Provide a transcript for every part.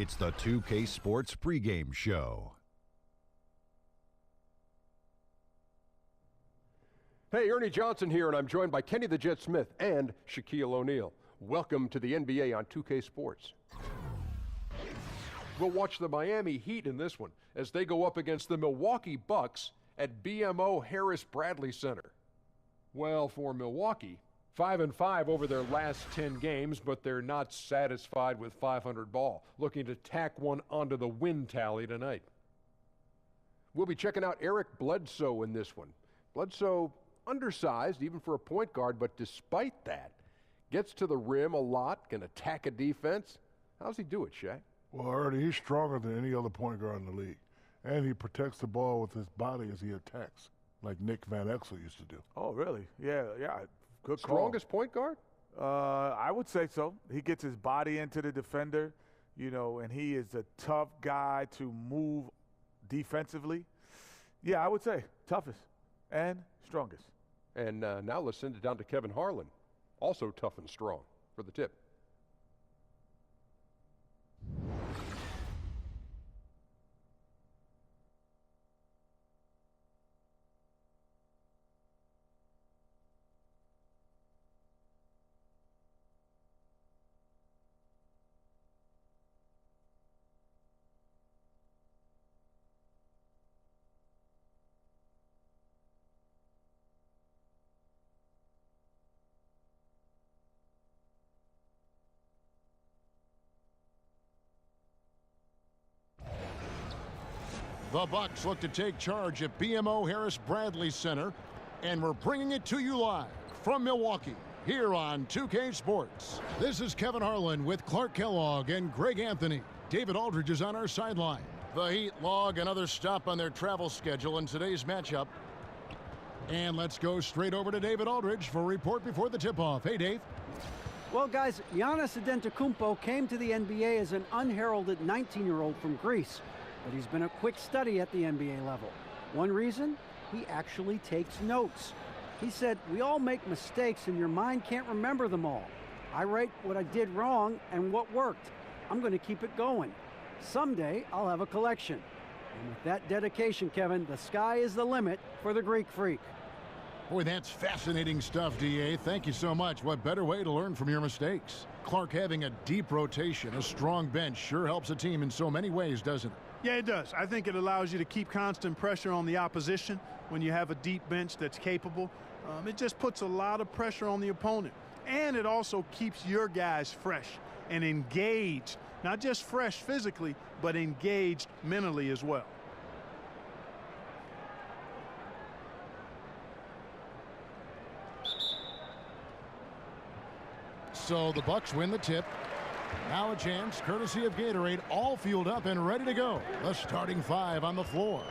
It's the 2K Sports pregame show. Hey, Ernie Johnson here, and I'm joined by Kenny the Jet Smith and Shaquille O'Neal. Welcome to the NBA on 2K Sports. We'll watch the Miami Heat in this one as they go up against the Milwaukee Bucks at BMO Harris Bradley Center. Well, for Milwaukee, 5-5 over their last 10 games, but they're not satisfied with 500 ball, looking to tack one onto the win tally tonight. We'll be checking out Eric Bledsoe in this one. Bledsoe, undersized even for a point guard, but despite that, gets to the rim a lot, can attack a defense. How's he do it, Shaq? Well, Ernie, he's stronger than any other point guard in the league. And he protects the ball with his body as he attacks, like Nick Van Exel used to do. Oh, really? Yeah. Good call. Strongest point guard? I would say so. He gets his body into the defender, and he is a tough guy to move defensively. Yeah, I would say toughest and strongest. And now let's send it down to Kevin Harlan, also tough and strong, for the tip. The Bucks look to take charge at BMO Harris Bradley Center, and we're bringing it to you live from Milwaukee here on 2K Sports. This is Kevin Harlan with Clark Kellogg and Greg Anthony. David Aldridge is on our sideline. The Heat log another stop on their travel schedule in today's matchup. And let's go straight over to David Aldridge for a report before the tip-off. Hey, Dave. Well, guys, Giannis Antetokounmpo came to the NBA as an unheralded 19-year-old from Greece. But he's been a quick study at the NBA level. One reason? He actually takes notes. He said, "We all make mistakes and your mind can't remember them all. I write what I did wrong and what worked. I'm going to keep it going. Someday I'll have a collection." And with that dedication, Kevin, the sky is the limit for the Greek freak. Boy, that's fascinating stuff, D.A. Thank you so much. What better way to learn from your mistakes? Clark, having a deep rotation, a strong bench, sure helps a team in so many ways, doesn't it? Yeah, it does. I think it allows you to keep constant pressure on the opposition when you have a deep bench that's capable. It just puts a lot of pressure on the opponent. And it also keeps your guys fresh and engaged. Not just fresh physically, but engaged mentally as well. So the Bucks win the tip. Now a chance, courtesy of Gatorade, all fueled up and ready to go. The starting five on the floor.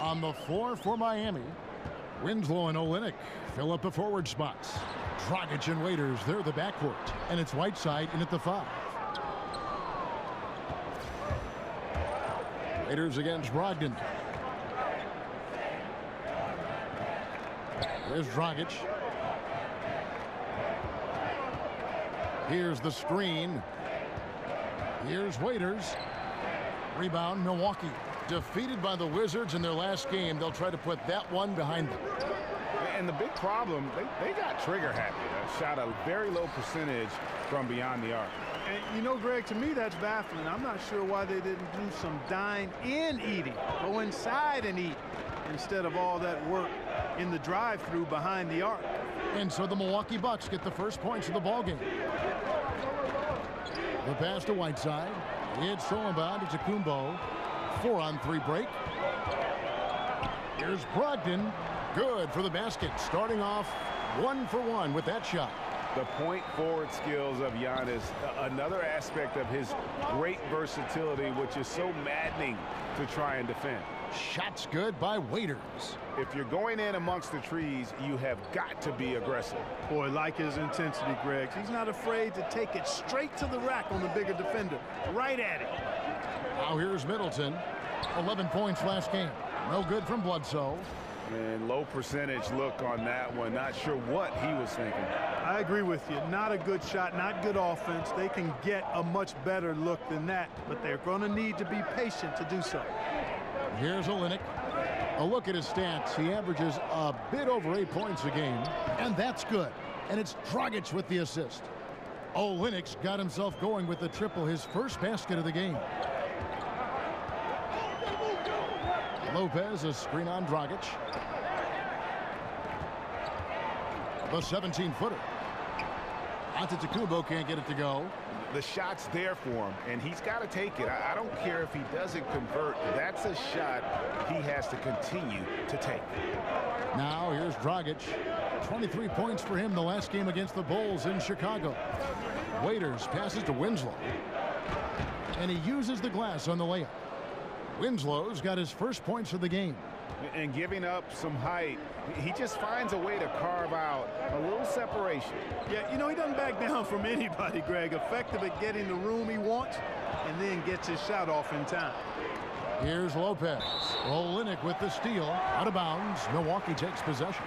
On the floor for Miami, Winslow and Olynyk fill up the forward spots. Dragic and Waiters, they're the backcourt. And it's Whiteside in at the 5. Waiters against Brogdon. There's Dragic. Here's the screen. Here's Waiters. Rebound, Milwaukee. Defeated by the Wizards in their last game. They'll try to put that one behind them. And the big problem, they got trigger happy. Shot a very low percentage from beyond the arc. And Greg, to me that's baffling. I'm not sure why they didn't do some dine-in eating. Go inside and eat instead of all that work in the drive-through behind the arc. And so the Milwaukee Bucks get the first points of the ballgame. The pass to Whiteside. It's thrown down to Antetokounmpo. 4-on-3 break. Here's Brogdon. Good for the basket. Starting off 1 for 1 with that shot. The point forward skills of Giannis, another aspect of his great versatility, which is so maddening to try and defend. Shots good by Waiters. If you're going in amongst the trees, you have got to be aggressive. Boy, like his intensity, Greg. He's not afraid to take it straight to the rack on the bigger defender. Right at it. Now here's Middleton. 11 points last game. No good from Bledsoe. And low percentage look on that one. Not sure what he was thinking. I agree with you. Not a good shot, not good offense. They can get a much better look than that, but they're going to need to be patient to do so. Here's Olynyk. A look at his stats. He averages a bit over 8 points a game, and that's good. And it's Dragic with the assist. Olynyk's got himself going with the triple, his first basket of the game. Lopez, a screen on Dragic. The 17-footer. Antetokounmpo can't get it to go. The shot's there for him, and he's got to take it. I don't care if he doesn't convert. That's a shot he has to continue to take. Now here's Dragic. 23 points for him the last game against the Bulls in Chicago. Waiters passes to Winslow. And he uses the glass on the layup. Winslow's got his first points of the game. And giving up some height, he just finds a way to carve out a little separation. Yeah, you know, he doesn't back down from anybody, Greg. Effective at getting the room he wants and then gets his shot off in time. Here's Lopez. Olynyk with the steal. Out of bounds. Milwaukee takes possession.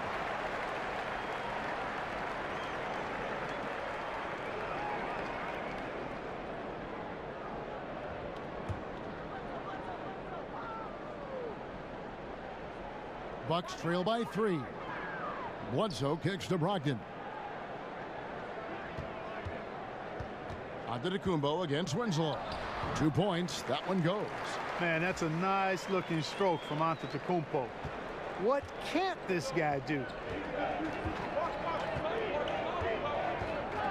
Bucks trail by 3. Bledsoe kicks to Brogdon. Antetokounmpo against Winslow. 2 points. That one goes. Man, that's a nice looking stroke from Antetokounmpo. What can't this guy do?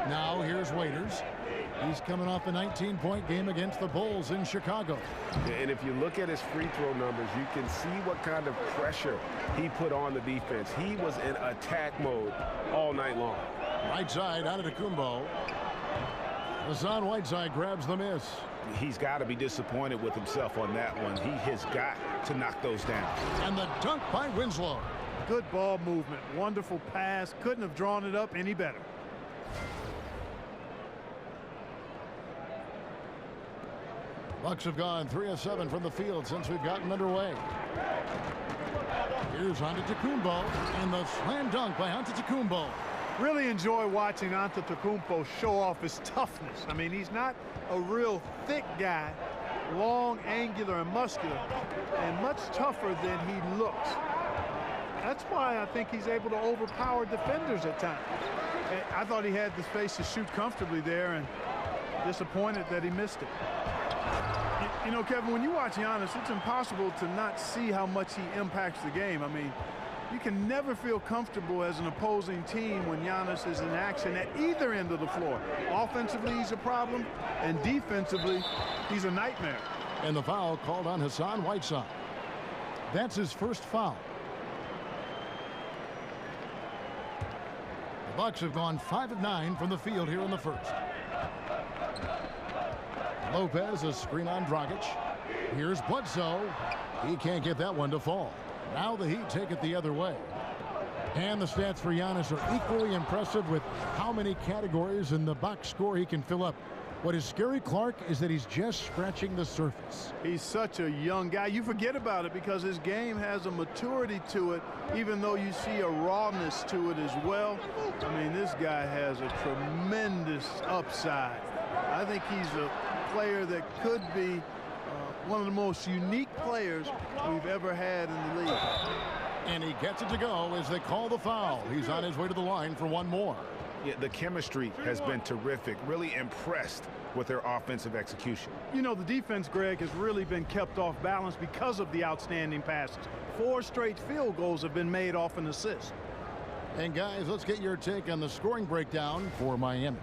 Now here's Waiters. He's coming off a 19-point game against the Bulls in Chicago. And if you look at his free throw numbers, you can see what kind of pressure he put on the defense. He was in attack mode all night long. Right side, Antetokounmpo. Hassan Whiteside grabs the miss. He's got to be disappointed with himself on that one. He has got to knock those down. And the dunk by Winslow. Good ball movement. Wonderful pass. Couldn't have drawn it up any better. Bucks have gone 3 of 7 from the field since we've gotten underway. Here's Antetokounmpo, and the slam dunk by Antetokounmpo. Really enjoy watching Antetokounmpo show off his toughness. I mean, he's not a real thick guy, long, angular, and muscular, and much tougher than he looks. That's why I think he's able to overpower defenders at times. And I thought he had the space to shoot comfortably there, and disappointed that he missed it. You know, Kevin, when you watch Giannis, it's impossible to not see how much he impacts the game. I mean, you can never feel comfortable as an opposing team when Giannis is in action at either end of the floor. Offensively, he's a problem, and defensively, he's a nightmare. And the foul called on Hassan Whiteside. That's his first foul. The Bucks have gone 5 of 9 from the field here in the first. Lopez, a screen on Dragic. Here's Bledsoe. He can't get that one to fall. Now the Heat take it the other way. And the stats for Giannis are equally impressive with how many categories in the box score he can fill up. What is scary, Clark, is that he's just scratching the surface. He's such a young guy. You forget about it because his game has a maturity to it, even though you see a rawness to it as well. I mean, this guy has a tremendous upside. I think he's a player that could be one of the most unique players we've ever had in the league. And he gets it to go as they call the foul. He's on his way to the line for one more. Yeah, the chemistry has been terrific. Really impressed with their offensive execution. You know, the defense, Greg, has really been kept off balance because of the outstanding passes. 4 straight field goals have been made off an assist. And guys, let's get your take on the scoring breakdown for Miami.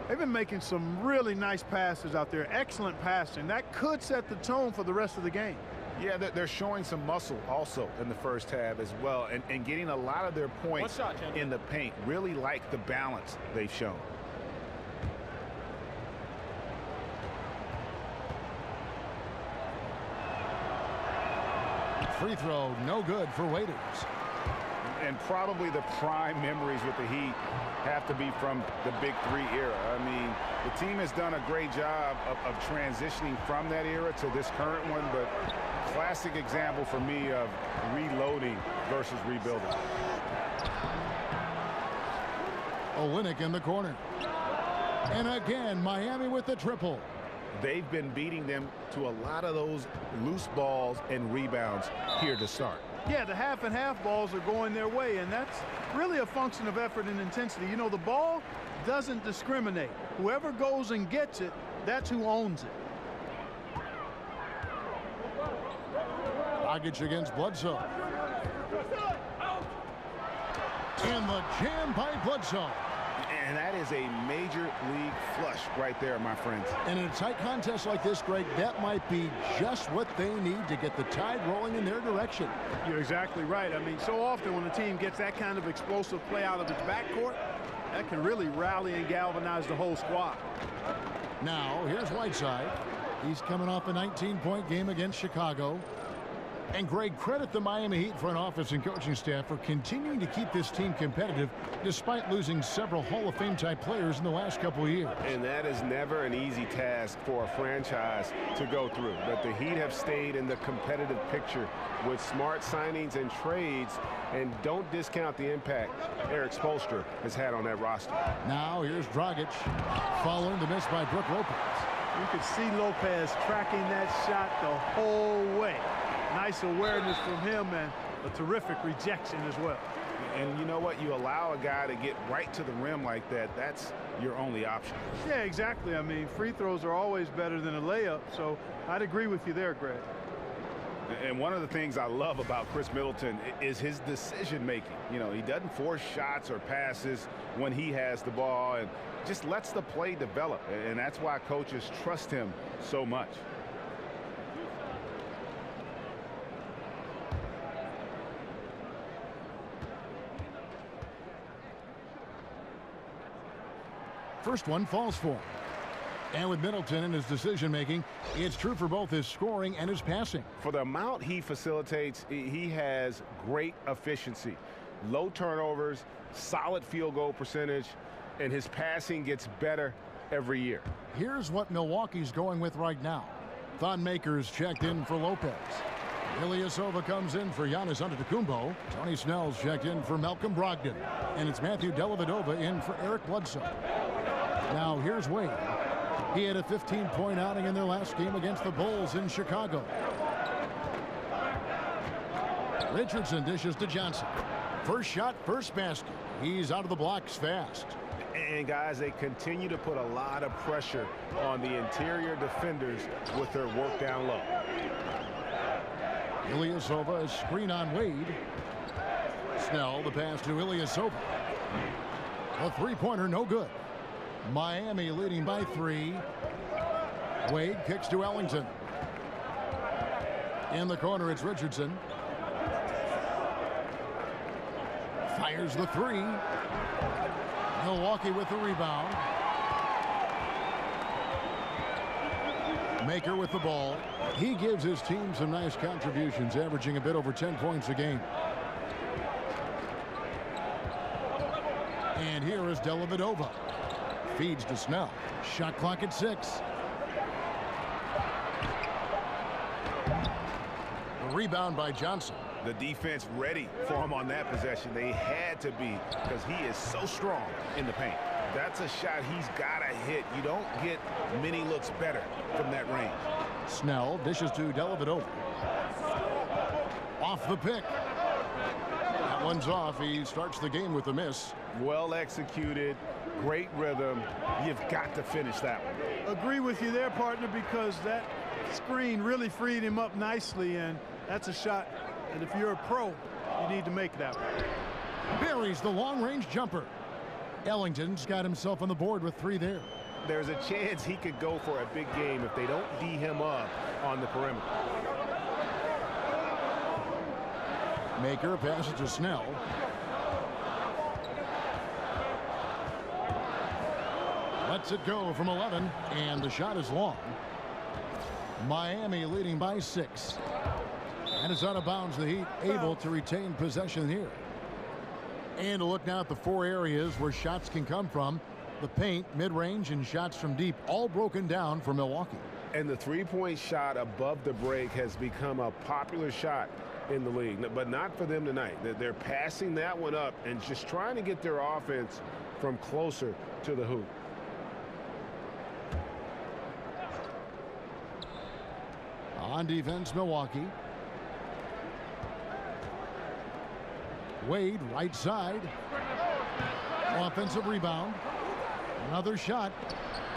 They've been making some really nice passes out there. Excellent passing. That could set the tone for the rest of the game. Yeah, they're showing some muscle also in the first half as well, and getting a lot of their points in the paint. Really like the balance they've shown. Free throw, no good for Waiters. And probably the prime memories with the Heat have to be from the Big Three era. I mean, the team has done a great job of transitioning from that era to this current one, but classic example for me of reloading versus rebuilding. Olynyk in the corner. And again, Miami with the triple. They've been beating them to a lot of those loose balls and rebounds here to start. Yeah, the half and half balls are going their way, and that's really a function of effort and intensity. You know, the ball doesn't discriminate. Whoever goes and gets it, that's who owns it. Dragic against Bledsoe. And the jam by Bledsoe. And that is a major league flush right there, my friends. And in a tight contest like this, Greg, that might be just what they need to get the tide rolling in their direction. You're exactly right. I mean, so often when a team gets that kind of explosive play out of its backcourt, that can really rally and galvanize the whole squad. Now, here's Whiteside. He's coming off a 19-point game against Chicago. And Greg, credit the Miami Heat front office and coaching staff for continuing to keep this team competitive despite losing several Hall of Fame type players in the last couple of years. And that is never an easy task for a franchise to go through. But the Heat have stayed in the competitive picture with smart signings and trades, and don't discount the impact Eric Spoelstra has had on that roster. Now here's Dragic following the miss by Brook Lopez. You could see Lopez tracking that shot the whole way. Nice awareness from him and a terrific rejection as well. And you know what? You allow a guy to get right to the rim like that, that's your only option. Yeah, exactly. I mean, free throws are always better than a layup, so I'd agree with you there, Greg. And one of the things I love about Chris Middleton is his decision making. You know, he doesn't force shots or passes when he has the ball and just lets the play develop. And that's why coaches trust him so much. First one falls for him. And with Middleton in his decision-making, it's true for both his scoring and his passing. For the amount he facilitates, he has great efficiency. Low turnovers, solid field goal percentage, and his passing gets better every year. Here's what Milwaukee's going with right now. Thon Maker's checked in for Lopez. Ilyasova comes in for Giannis Antetokounmpo. Tony Snell's checked in for Malcolm Brogdon. And it's Matthew Dellavedova in for Eric Bledsoe. Now here's Wade. He had a 15-point outing in their last game against the Bulls in Chicago. Richardson dishes to Johnson. First shot, first basket. He's out of the blocks fast. And guys, they continue to put a lot of pressure on the interior defenders with their work down low. Ilyasova, a screen on Wade. Snell, the pass to Ilyasova. A three-pointer, no good. Miami leading by 3. Wade kicks to Ellington. In the corner, it's Richardson. Fires the 3. Milwaukee with the rebound. Maker with the ball. He gives his team some nice contributions, averaging a bit over 10 points a game. And here is Dellavedova. Feeds to Snell. Shot clock at 6. A rebound by Johnson. The defense ready for him on that possession. They had to be, because he is so strong in the paint. That's a shot he's got to hit. You don't get many looks better from that range. Snell dishes to Dellavedova. Off the pick. That one's off. He starts the game with a miss. Well executed. Great rhythm. You've got to finish that one. Agree with you there, partner, because that screen really freed him up nicely, and that's a shot. And if you're a pro, you need to make that one. Buries the long-range jumper. Ellington's got himself on the board with 3 there. There's a chance he could go for a big game if they don't D him up on the perimeter. Maker passes to Snell. Lets it go from 11, and the shot is long. Miami leading by 6. And it's out of bounds. The Heat able to retain possession here. And a look now at the 4 areas where shots can come from. The paint, mid-range, and shots from deep, all broken down for Milwaukee. And the three-point shot above the break has become a popular shot in the league, but not for them tonight. They're passing that one up and just trying to get their offense from closer to the hoop. On defense, Milwaukee. Wade, right side. Offensive rebound. Another shot.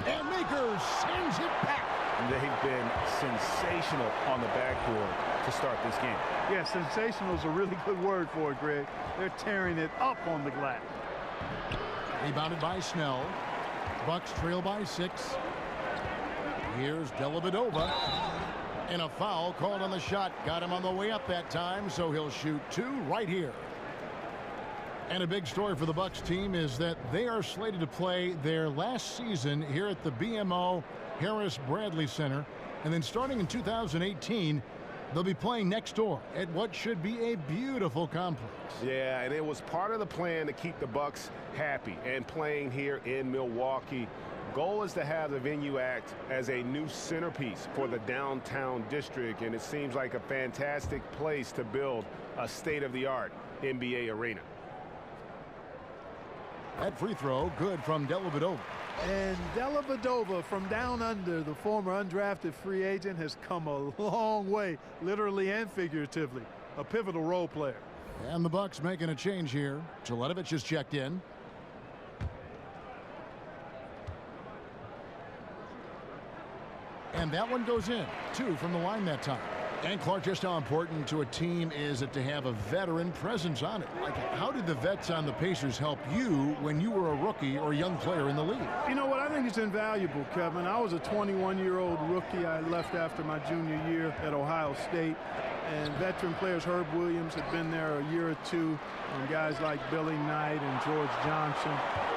And Maker sends it back. They've been sensational on the backboard to start this game. Yeah, sensational is a really good word for it, Greg. They're tearing it up on the glass. Rebounded by Snell. Bucks trail by 6. Here's Dellavedova. And a foul called on the shot. Got him on the way up that time, so he'll shoot 2 right here. And a big story for the Bucks team is that they are slated to play their last season here at the BMO Harris Bradley Center. And then starting in 2018, they'll be playing next door at what should be a beautiful complex. Yeah, and it was part of the plan to keep the Bucks happy and playing here in Milwaukee. Goal is to have the venue act as a new centerpiece for the downtown district, and it seems like a fantastic place to build a state-of-the-art NBA arena. That free throw good from Dellavedova. And Dellavedova from down under, the former undrafted free agent, has come a long way, literally and figuratively. A pivotal role player. And the Bucks making a change here. Jeletovic is checked in. And that one goes in. 2 from the line that time. And Clark, just how important to a team is it to have a veteran presence on it? Like, how did the vets on the Pacers help you when you were a rookie or young player in the league? You know what? I think it's invaluable, Kevin. I was a 21-year-old rookie. I left after my junior year at Ohio State. And veteran players, Herb Williams had been there a year or two. And guys like Billy Knight and George Johnson,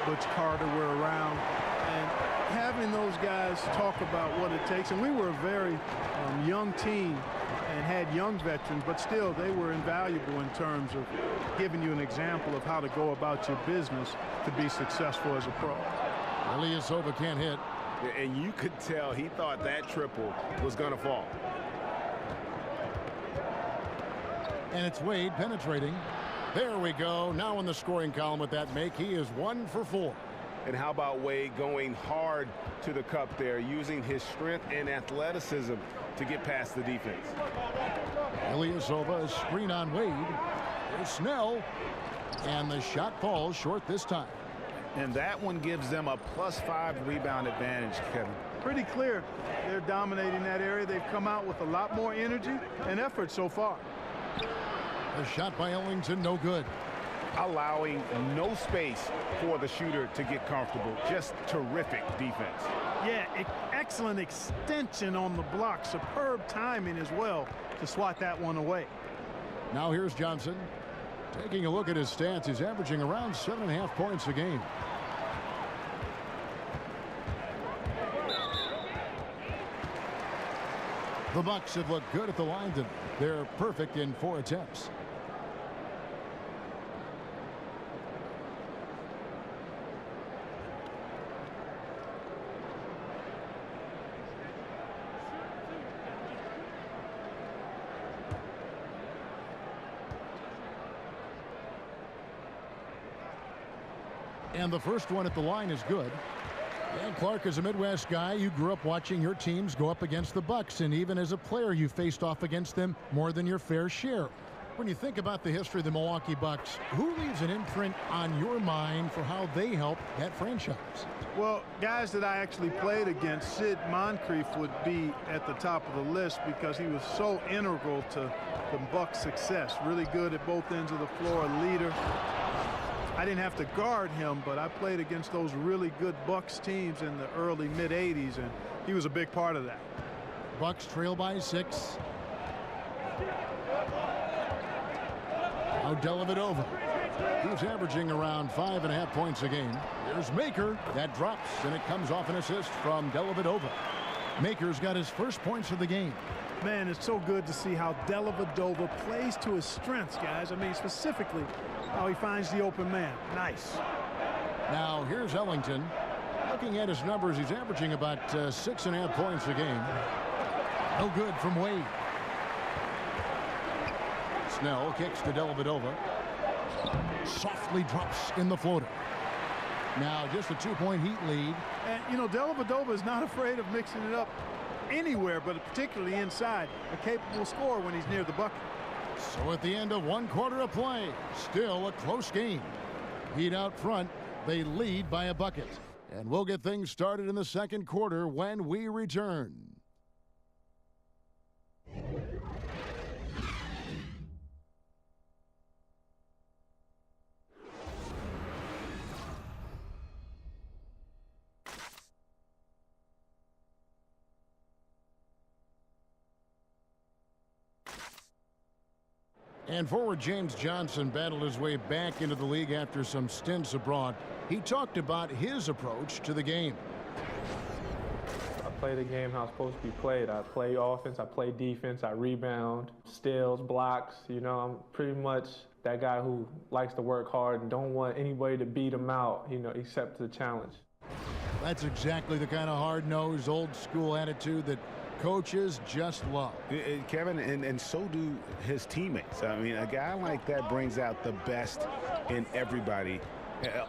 Butch Carter were around. And having those guys talk about what it takes. And we were a very young team and had young veterans, but still they were invaluable in terms of giving you an example of how to go about your business to be successful as a pro. Ilyasova can't hit. And you could tell he thought that triple was going to fall. And it's Wade penetrating. There we go. Now in the scoring column with that make. He is 1 for 4. And how about Wade going hard to the cup there, using his strength and athleticism to get past the defense. Ilyasova, a screen on Wade. There's Snell. And the shot falls short this time. And that one gives them a +5 rebound advantage, Kevin. Pretty clear. They're dominating that area. They've come out with a lot more energy and effort so far. A shot by Ellington, no good. Allowing no space for the shooter to get comfortable. Just terrific defense. Yeah, excellent extension on the block. Superb timing as well to swat that one away. Now here's Johnson. Taking a look at his stats, he's averaging around 7.5 points a game. The Bucks have looked good at the line tonight. They're perfect in 4 attempts. And the first one at the line is good. And Clark, as a Midwest guy, you grew up watching your teams go up against the Bucks, and even as a player you faced off against them more than your fair share. When you think about the history of the Milwaukee Bucks, who leaves an imprint on your mind for how they help that franchise? Well, guys that I actually played against, Sid Moncrief would be at the top of the list because he was so integral to the Bucks' success. Really good at both ends of the floor, a leader. I didn't have to guard him, but I played against those really good Bucks teams in the early mid-'80s, and he was a big part of that. Bucks trail by 6. Now Dellavedova. He's averaging around 5.5 points a game. There's Maker. That drops, and it comes off an assist from Dellavedova. Maker's got his first points of the game. Man, it's so good to see how Dellavedova plays to his strengths, guys. I mean, specifically how he finds the open man. Nice. Now here's Ellington. A looking at his numbers, he's averaging about 6.5 points a game. No good from Wade. Snell kicks to Dellavedova. Softly drops in the floater. Now just a 2-point Heat lead. And, you know, Dellavedova is not afraid of mixing it up anywhere, but particularly inside. A capable scorer when he's near the bucket. So at the end of 1 quarter of play, still a close game. Heat out front. They lead by a bucket. And we'll get things started in the second quarter when we return. And forward James Johnson battled his way back into the league after some stints abroad. He talked about his approach to the game. I play the game how it's supposed to be played. I play offense, I play defense, I rebound, steals, blocks. You know, I'm pretty much that guy who likes to work hard and don't want anybody to beat him out, you know, except the challenge. That's exactly the kind of hard-nosed, old-school attitude that coaches just love. Kevin, and so do his teammates. I mean, a guy like that brings out the best in everybody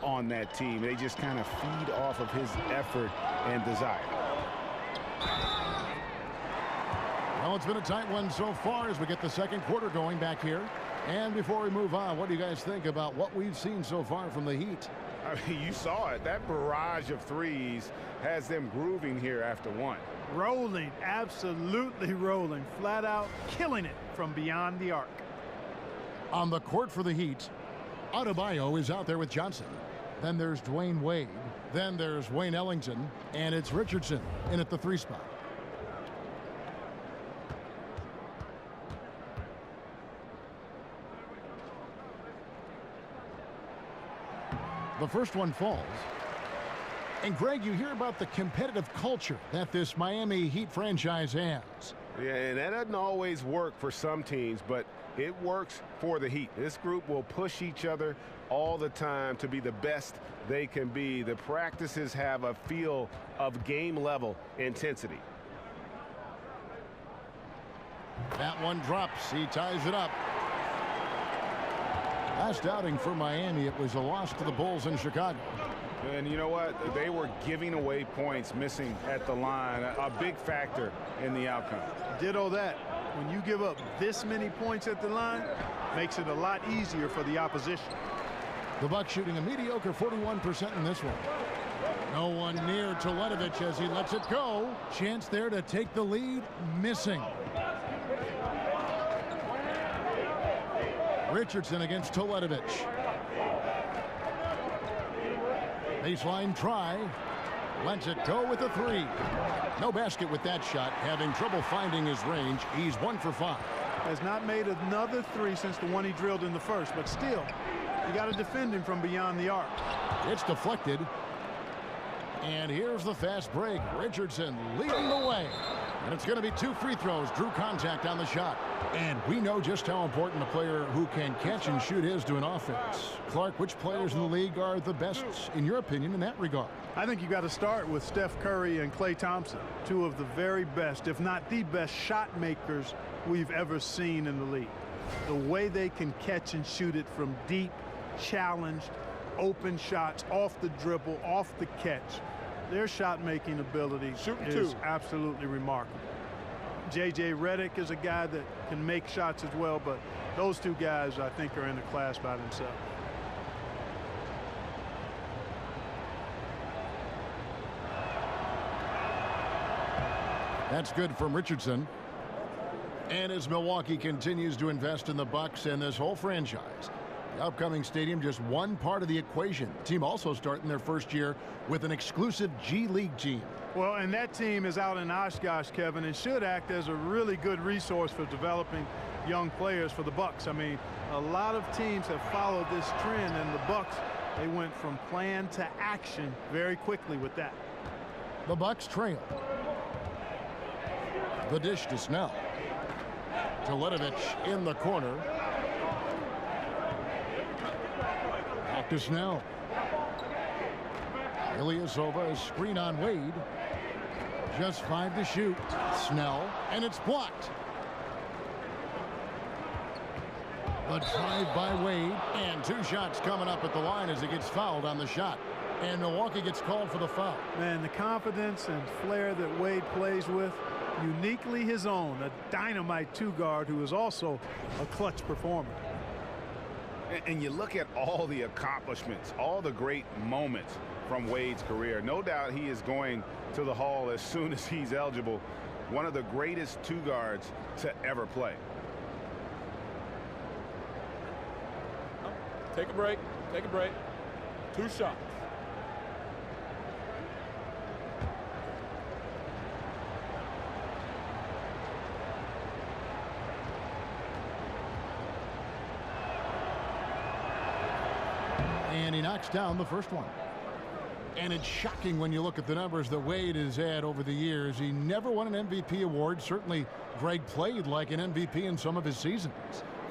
on that team. They just kind of feed off of his effort and desire. Well, it's been a tight one so far as we get the second quarter going back here. And before we move on, what do you guys think about what we've seen so far from the Heat? I mean, you saw it. That barrage of threes has them grooving here after one. Rolling, absolutely rolling, flat out killing it from beyond the arc. On the court for the Heat, Adebayo is out there with Johnson. Then there's Dwayne Wade. Then there's Wayne Ellington. And it's Richardson in at the 3 spot. The first one falls. And Greg, you hear about the competitive culture that this Miami Heat franchise has. Yeah, and that doesn't always work for some teams, but it works for the Heat. This group will push each other all the time to be the best they can be. The practices have a feel of game-level intensity. That one drops. He ties it up. Last outing for Miami, it was a loss to the Bulls in Chicago. And you know what? They were giving away points, missing at the line. A big factor in the outcome. Ditto that. When you give up this many points at the line, makes it a lot easier for the opposition. The Bucks shooting a mediocre 41% in this one. No one near Toledovich as he lets it go. Chance there to take the lead. Missing. Richardson against Toledovich. Baseline try. Lets it go with a 3. No basket with that shot. Having trouble finding his range. He's 1 for 5. Has not made another 3 since the one he drilled in the first, but still, you got to defend him from beyond the arc. It's deflected. And here's the fast break. Richardson leading the way. And it's going to be 2 free throws. Drew contact on the shot. And we know just how important a player who can catch and shoot is to an offense. Clark, which players in the league are the best, in your opinion, in that regard? I think you got to start with Steph Curry and Klay Thompson, 2 of the very best, if not the best, shot makers we've ever seen in the league. The way they can catch and shoot it from deep, challenged, open shots, off the dribble, off the catch. Their shot-making ability is absolutely remarkable. J.J. Redick is a guy that can make shots as well, but those 2 guys, I think, are in the class by themselves. That's good from Richardson. And as Milwaukee continues to invest in the Bucks and this whole franchise, the upcoming stadium just one part of the equation. The team also starting their first year with an exclusive G League team. Well, and that team is out in Oshkosh, Kevin, and should act as a really good resource for developing young players for the Bucks. I mean, a lot of teams have followed this trend, and the Bucks, they went from plan to action very quickly with that. The Bucks trail. The dish to Snell. Toledovich in the corner. Back to Snell. Ilyasova, a screen on Wade. Just 5 to shoot. Snell, and it's blocked. The drive by Wade, and 2 shots coming up at the line as he gets fouled on the shot. And Milwaukee gets called for the foul. Man, the confidence and flair that Wade plays with, uniquely his own, a dynamite 2-guard who is also a clutch performer. And you look at all the accomplishments, all the great moments from Wade's career. No doubt he is going to the Hall as soon as he's eligible. One of the greatest 2-guards to ever play. Take a break. Take a break. 2 shots. And he knocks down the first one. And it's shocking when you look at the numbers that Wade has had over the years. He never won an MVP award. Certainly, Greg played like an MVP in some of his seasons.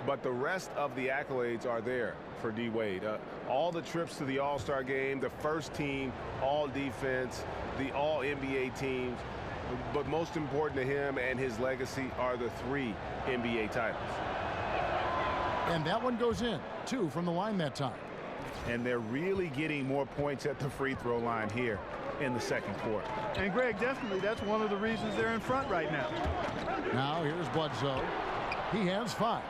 But the rest of the accolades are there for D. Wade. All the trips to the All-Star game, the first team, all defense, the all NBA teams. But most important to him and his legacy are the 3 NBA titles. And that one goes in. 2 from the line that time. And they're really getting more points at the free throw line here in the second quarter. And Greg, definitely that's one of the reasons they're in front right now. Now here's Bledsoe. He has 5.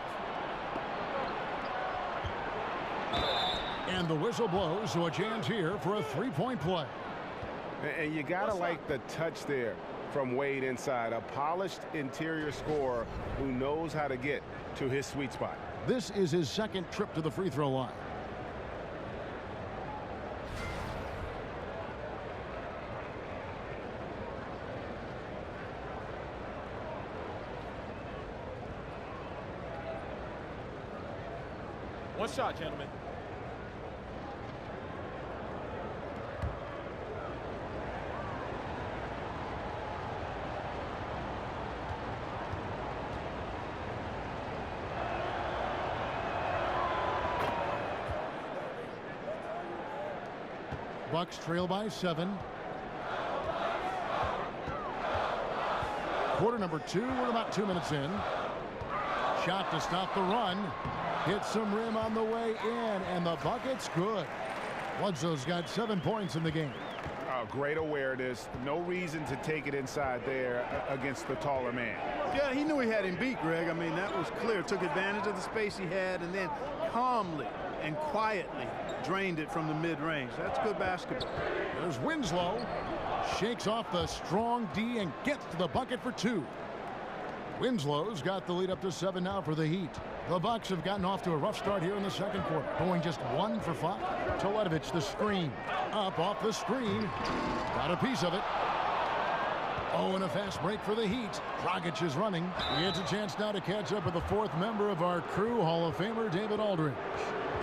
And the whistle blows, so a chance here for a 3-point play. And you gotta like the touch there from Wade inside. A polished interior scorer who knows how to get to his sweet spot. This is his second trip to the free throw line. One shot, gentlemen. Bucks trail by 7. Quarter number 2. We're about 2 minutes in. Shot to stop the run. Hits some rim on the way in, and the bucket's good. Bledsoe's got 7 points in the game. Great awareness. No reason to take it inside there against the taller man. Yeah, he knew he had him beat, Greg. I mean, that was clear. Took advantage of the space he had and then calmly and quietly drained it from the mid-range. That's good basketball. There's Winslow. Shakes off the strong D and gets to the bucket for 2. Winslow's got the lead up to 7 now for the Heat. The Bucks have gotten off to a rough start here in the second quarter, going just 1 for 5. Teletovic, the screen. Up off the screen. Got a piece of it. Oh, and a fast break for the Heat. Dragic is running. He gets a chance now to catch up with the 4th member of our crew, Hall of Famer David Aldridge.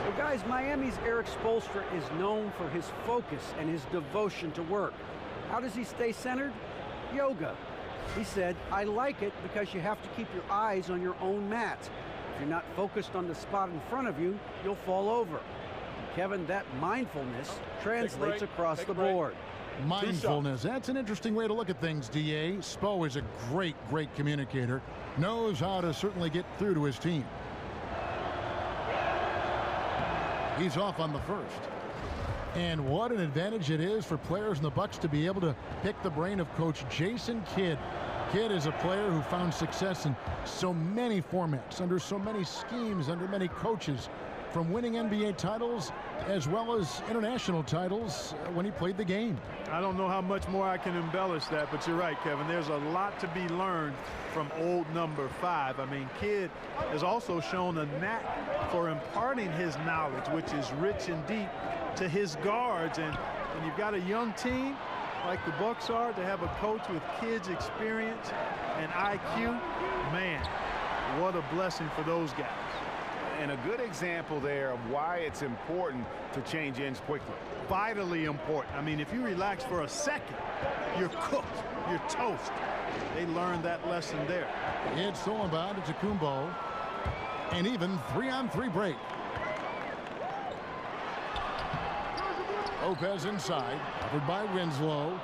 Well, guys, Miami's Eric Spoelstra is known for his focus and his devotion to work. How does he stay centered? Yoga. He said, I like it because you have to keep your eyes on your own mat. If you're not focused on the spot in front of you, you'll fall over. Kevin, that mindfulness translates across the board. Mindfulness. That's an interesting way to look at things, D.A. Spo is a great communicator. Knows how to certainly get through to his team. He's off on the first. And what an advantage it is for players in the Bucks to be able to pick the brain of Coach Jason Kidd. Kidd is a player who found success in so many formats, under so many schemes, under many coaches, from winning NBA titles as well as international titles when he played the game. I don't know how much more I can embellish that, but you're right, Kevin. There's a lot to be learned from old number 5. I mean, Kidd has also shown a knack for imparting his knowledge, which is rich and deep, to his guards. And when you've got a young team like the Bucks are, to have a coach with Kidd's experience and IQ, man, what a blessing for those guys. And a good example there of why it's important to change ends quickly. Vitally important. I mean, if you relax for a second, you're cooked. You're toast. They learned that lesson there. It's stolen by Antetokounmpo. And even 3-on-3 break. Lopez inside, covered by Winslow.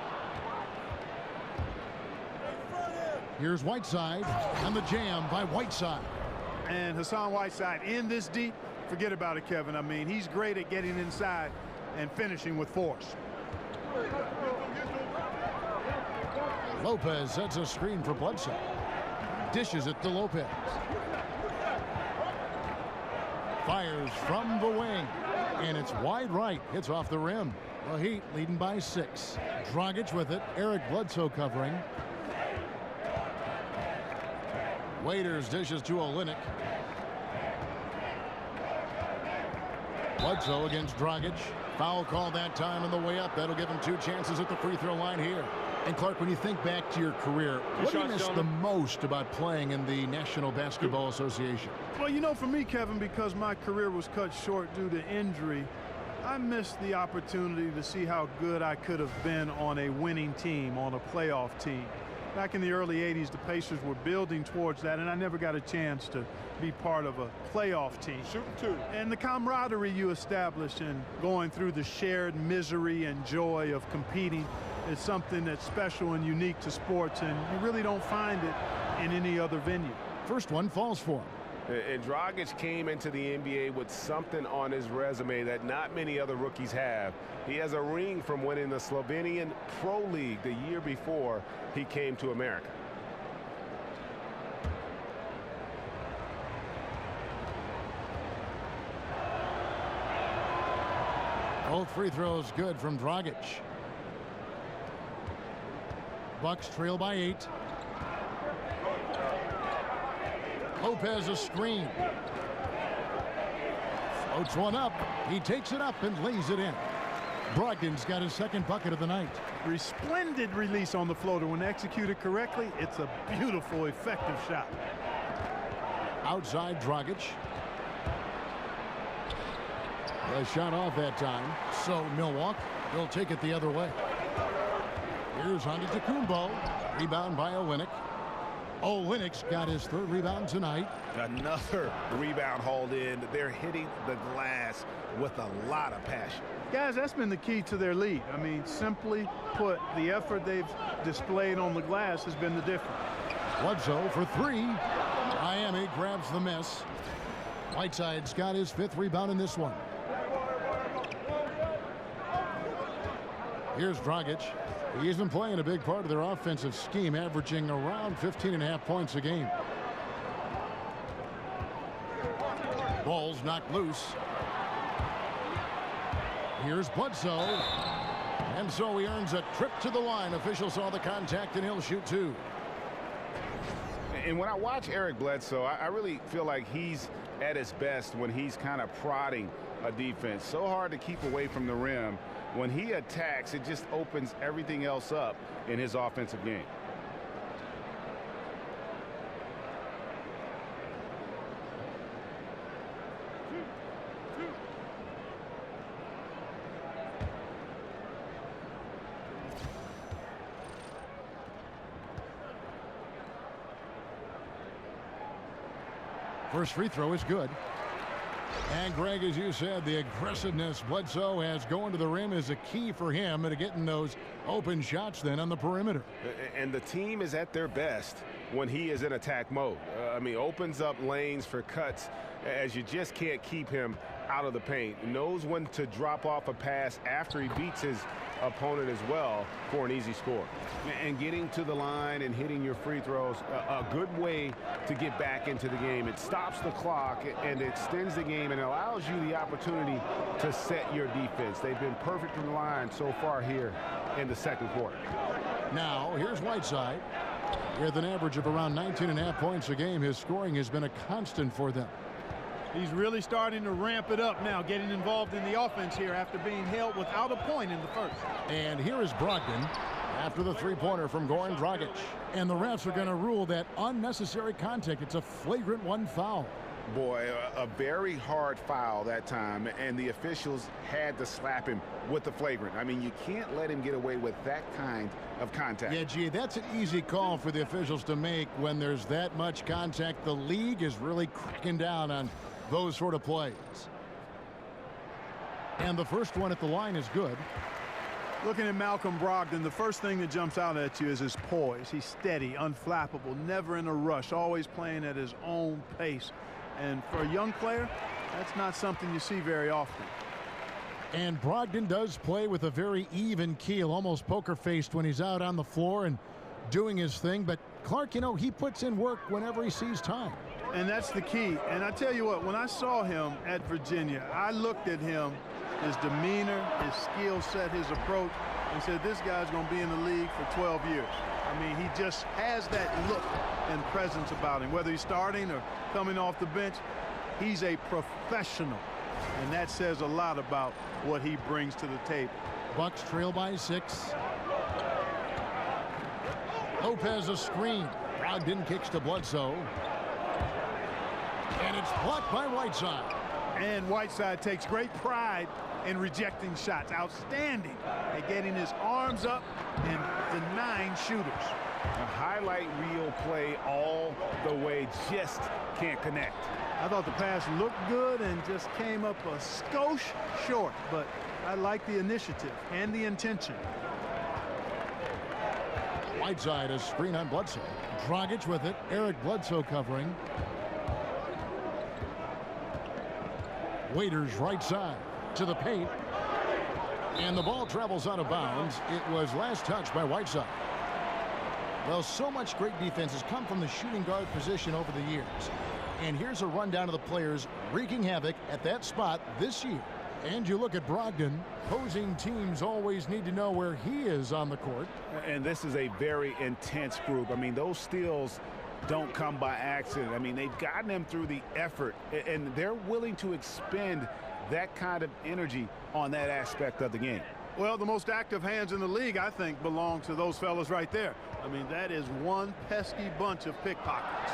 Here's Whiteside, and the jam by Whiteside. And Hassan Whiteside in this deep, forget about it, Kevin. I mean, he's great at getting inside and finishing with force. Lopez sets a screen for Bledsoe. Dishes it to Lopez. Fires from the wing. And it's wide right. Hits off the rim. The Heat leading by 6. Dragic with it. Eric Bledsoe covering. Waiters dishes to Olynyk. Bledsoe against Dragic. Foul call that time on the way up. That'll give him 2 chances at the free throw line here. And Clark, when you think back to your career, what do you miss the most about playing in the National Basketball Association? Well, you know, for me, Kevin, because my career was cut short due to injury, I missed the opportunity to see how good I could have been on a winning team, on a playoff team. Back in the early 80s, the Pacers were building towards that, and I never got a chance to be part of a playoff team. Shooting 2. And the camaraderie you establish in going through the shared misery and joy of competing is something that's special and unique to sports, and you really don't find it in any other venue. First one falls for him. And Dragic came into the NBA with something on his resume that not many other rookies have. He has a ring from winning the Slovenian Pro League the year before he came to America. Both free throws good from Dragic. Bucks trail by 8. Lopez a screen. Floats one up. He takes it up and lays it in. Brogdon's got his second bucket of the night. Splendid release on the floater. When executed correctly, it's a beautiful, effective shot. Outside Dragic. The shot off that time. So Milwaukee will take it the other way. Here's Antetokounmpo. Rebound by Olynyk. Olynyk's got his 3rd rebound tonight. Another rebound hauled in. They're hitting the glass with a lot of passion. Guys, that's been the key to their lead. I mean, simply put, the effort they've displayed on the glass has been the difference. Bledsoe for 3. Miami grabs the miss. Whiteside's got his 5th rebound in this one. Here's Dragic. He's been playing a big part of their offensive scheme, averaging around 15.5 points a game. Ball's knocked loose. Here's Bledsoe. And so he earns a trip to the line. Officials saw the contact, and he'll shoot 2. And when I watch Eric Bledsoe, I really feel like he's at his best when he's kind of prodding a defense. So hard to keep away from the rim. When he attacks, it just opens everything else up in his offensive game. First free throw is good. And Greg, as you said, the aggressiveness Bledsoe has going to the rim is a key for him to getting those open shots then on the perimeter. And the team is at their best when he is in attack mode. I mean, opens up lanes for cuts as you just can't keep him out of the paint. Knows when to drop off a pass after he beats his opponent as well for an easy score. And getting to the line and hitting your free throws, a good way to get back into the game. It stops the clock and extends the game and allows you the opportunity to set your defense. They've been perfect from the line so far here in the second quarter. Now, here's Whiteside. With an average of around 19.5 points a game, his scoring has been a constant for them. He's really starting to ramp it up now, getting involved in the offense here after being held without a point in the first. And here is Brogdon after the three-pointer from Goran Dragic. And the refs are going to rule that unnecessary contact. It's a flagrant 1 foul. Boy, a very hard foul that time, and the officials had to slap him with the flagrant. I mean, you can't let him get away with that kind of contact. Yeah, gee, that's an easy call for the officials to make when there's that much contact. The league is really cracking down on those sort of plays. And the first one at the line is good. Looking at Malcolm Brogdon, the first thing that jumps out at you is his poise. He's steady, unflappable, never in a rush, always playing at his own pace. And for a young player, that's not something you see very often. And Brogdon does play with a very even keel, almost poker-faced when he's out on the floor and doing his thing. But Clark, you know, he puts in work whenever he sees time. And that's the key. And I tell you what, when I saw him at Virginia, I looked at him, his demeanor, his skill set, his approach, and said, this guy's going to be in the league for 12 years. I mean, he just has that look and presence about him. Whether he's starting or coming off the bench, he's a professional. And that says a lot about what he brings to the table. Bucks trail by 6. Lopez a screen. Brogdon kicks to Bledsoe. And it's blocked by Whiteside. And Whiteside takes great pride in rejecting shots. Outstanding at getting his arms up and denying shooters. A highlight reel play all the way, just can't connect. I thought the pass looked good and just came up a skosh short, but I like the initiative and the intention. Whiteside a screen on Bledsoe. Dragic with it. Eric Bledsoe covering. Waiters right side to the paint. And the ball travels out of bounds. It was last touched by Whiteside. Well, so much great defense has come from the shooting guard position over the years. And here's a rundown of the players wreaking havoc at that spot this year. And you look at Brogdon. Opposing teams always need to know where he is on the court. And this is a very intense group. I mean, those steals don't come by accident. I mean, they've gotten them through the effort, and they're willing to expend that kind of energy on that aspect of the game. Well, the most active hands in the league, I think, belong to those fellas right there. I mean, that is one pesky bunch of pickpockets.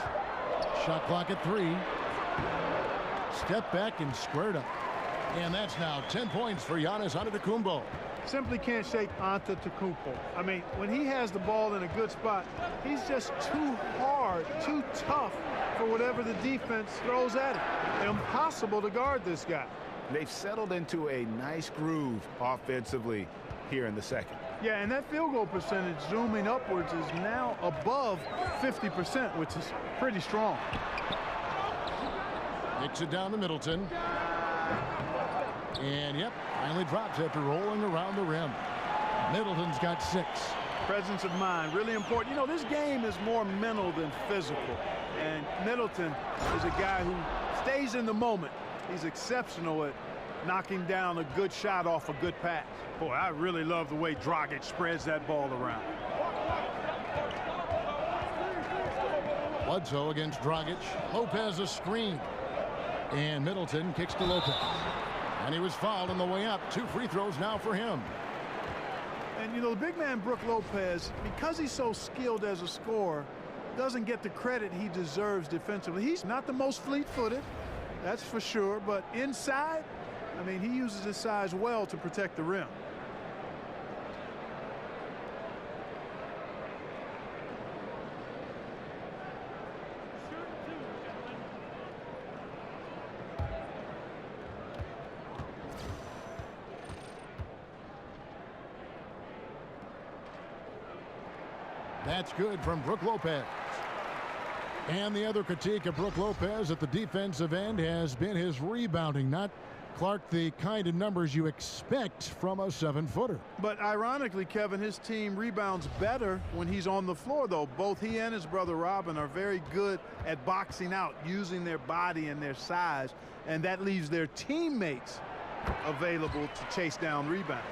Shot clock at 3. Step back and squared up. And that's now 10 points for Giannis Antetokounmpo. Simply can't shake Antetokounmpo. I mean, when he has the ball in a good spot, he's just too hard, too tough for whatever the defense throws at him. Impossible to guard this guy. They've settled into a nice groove offensively here in the second. Yeah, and that field goal percentage zooming upwards is now above 50%, which is pretty strong. Kicks it down to Middleton. And, yep, finally drops after rolling around the rim. Middleton's got 6. Presence of mind, really important. You know, this game is more mental than physical. And Middleton is a guy who stays in the moment. He's exceptional at knocking down a good shot off a good pass. Boy, I really love the way Dragic spreads that ball around. Bledsoe against Dragic. Lopez a screen. And Middleton kicks to Lopez. And he was fouled on the way up. 2 free throws now for him. And, you know, the big man, Brook Lopez, because he's so skilled as a scorer, doesn't get the credit he deserves defensively. He's not the most fleet-footed, that's for sure. But inside, I mean, he uses his size well to protect the rim. That's good from Brook Lopez. And the other critique of Brook Lopez at the defensive end has been his rebounding. Not, Clark, the kind of numbers you expect from a 7-footer. But ironically, Kevin, his team rebounds better when he's on the floor, though. Both he and his brother Robin are very good at boxing out, using their body and their size, and that leaves their teammates available to chase down rebounds.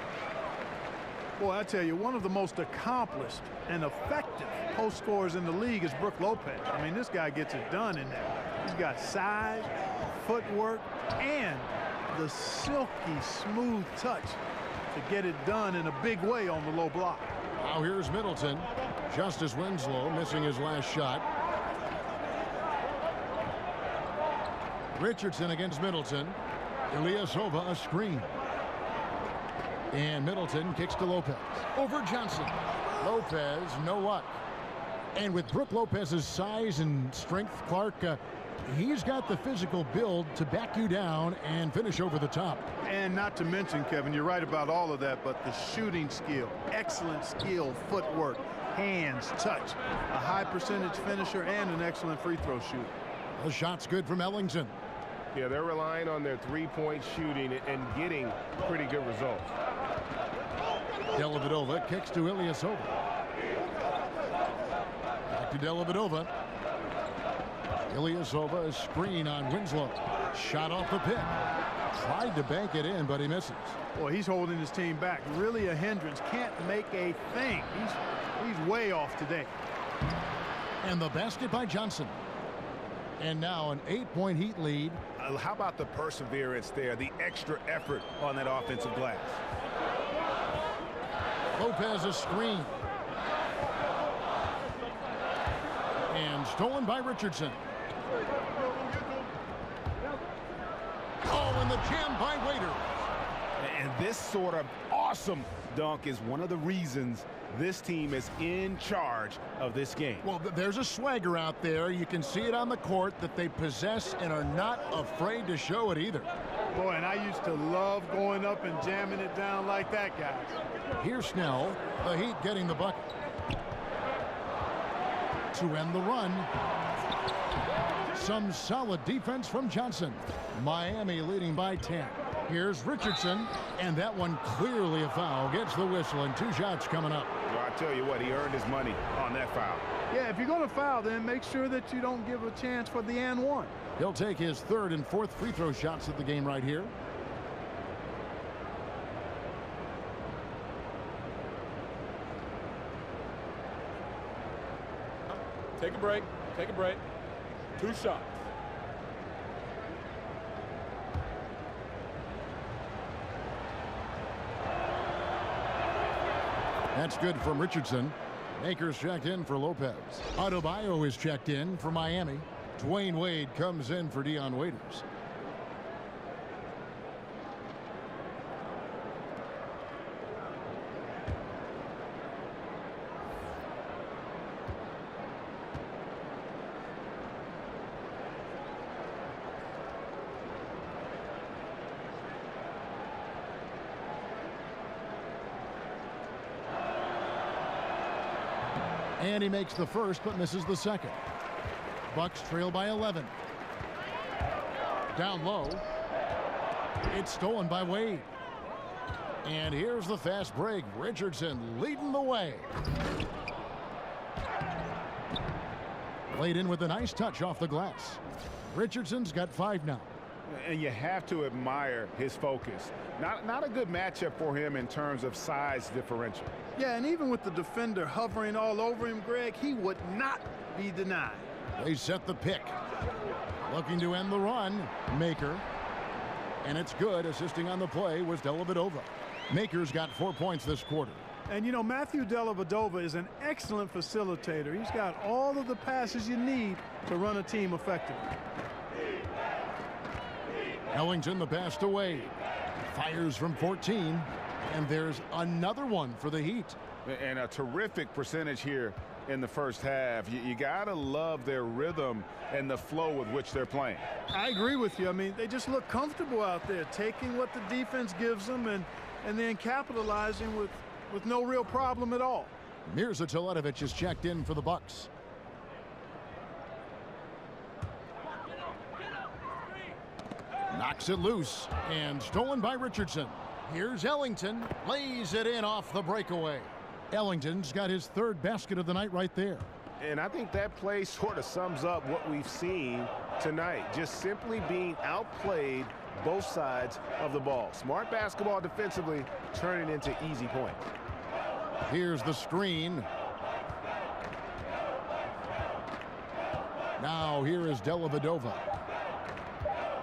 Boy, I tell you, one of the most accomplished and effective post scorers in the league is Brook Lopez. I mean, this guy gets it done in there. He's got size, footwork, and the silky smooth touch to get it done in a big way on the low block. Now here's Middleton. Justice Winslow missing his last shot. Richardson against Middleton. Ilyasova a screen. And Middleton kicks to Lopez. Over Johnson. Lopez, no luck. And with Brook Lopez's size and strength, Clark, He's got the physical build to back you down and finish over the top. And not to mention, Kevin, you're right about all of that, but the shooting skill, excellent skill, footwork, hands, touch, a high percentage finisher, and an excellent free throw shooter. The shot's good from Ellington. Yeah, they're relying on their three-point shooting and getting pretty good results. Dellavedova kicks to Ilyasova. Back to Dellavedova. Ilyasova, a screen on Winslow. Shot off the pick. Tried to bank it in, but he misses. Boy, he's holding his team back. Really a hindrance. Can't make a thing. He's way off today. And the basket by Johnson. And now an 8-point Heat lead. How about the perseverance there, the extra effort on that offensive glass? Lopez a screen. And stolen by Richardson. Oh, and the jam by Waiters. And this sort of awesome dunk is one of the reasons this team is in charge of this game. Well, there's a swagger out there. You can see it on the court that they possess and are not afraid to show it either. Boy, and I used to love going up and jamming it down like that, guys. Here's Snell, the Heat getting the bucket. To end the run. Some solid defense from Johnson. Miami leading by 10. Here's Richardson, and that one clearly a foul. Gets the whistle, and 2 shots coming up. Well, I tell you what, he earned his money on that foul. Yeah, if you're going to foul, then make sure that you don't give a chance for the and one. He'll take his 3rd and 4th free throw shots of the game right here. Take a break. Take a break. 2 shots. That's good from Richardson. Akers checked in for Lopez. Adebayo is checked in for Miami. Dwayne Wade comes in for Dion Waiters. And he makes the first but misses the second. Bucks trail by 11. Down low. It's stolen by Wade. And here's the fast break. Richardson leading the way. Laid in with a nice touch off the glass. Richardson's got 5 now. And you have to admire his focus. Not a good matchup for him in terms of size differential. Yeah, and even with the defender hovering all over him, Greg, he would not be denied. They set the pick. Looking to end the run. Maker. And it's good. Assisting on the play was Dellavedova. Maker's got 4 points this quarter. And, you know, Matthew Dellavedova is an excellent facilitator. He's got all of the passes you need to run a team effectively. Ellington the pass to Wade. Fires from 14. And there's another one for the Heat. And a terrific percentage here in the first half. You got to love their rhythm and the flow with which they're playing. I agree with you. I mean, they just look comfortable out there, taking what the defense gives them and then capitalizing with no real problem at all. Mirza Teletovic is checked in for the Bucks. Knocks it loose and stolen by Richardson. Here's Ellington, lays it in off the breakaway. Ellington's got his 3rd basket of the night right there. And I think that play sort of sums up what we've seen tonight. Just simply being outplayed both sides of the ball. Smart basketball defensively, turning into easy points. Here's the screen. Now here is Dellavedova.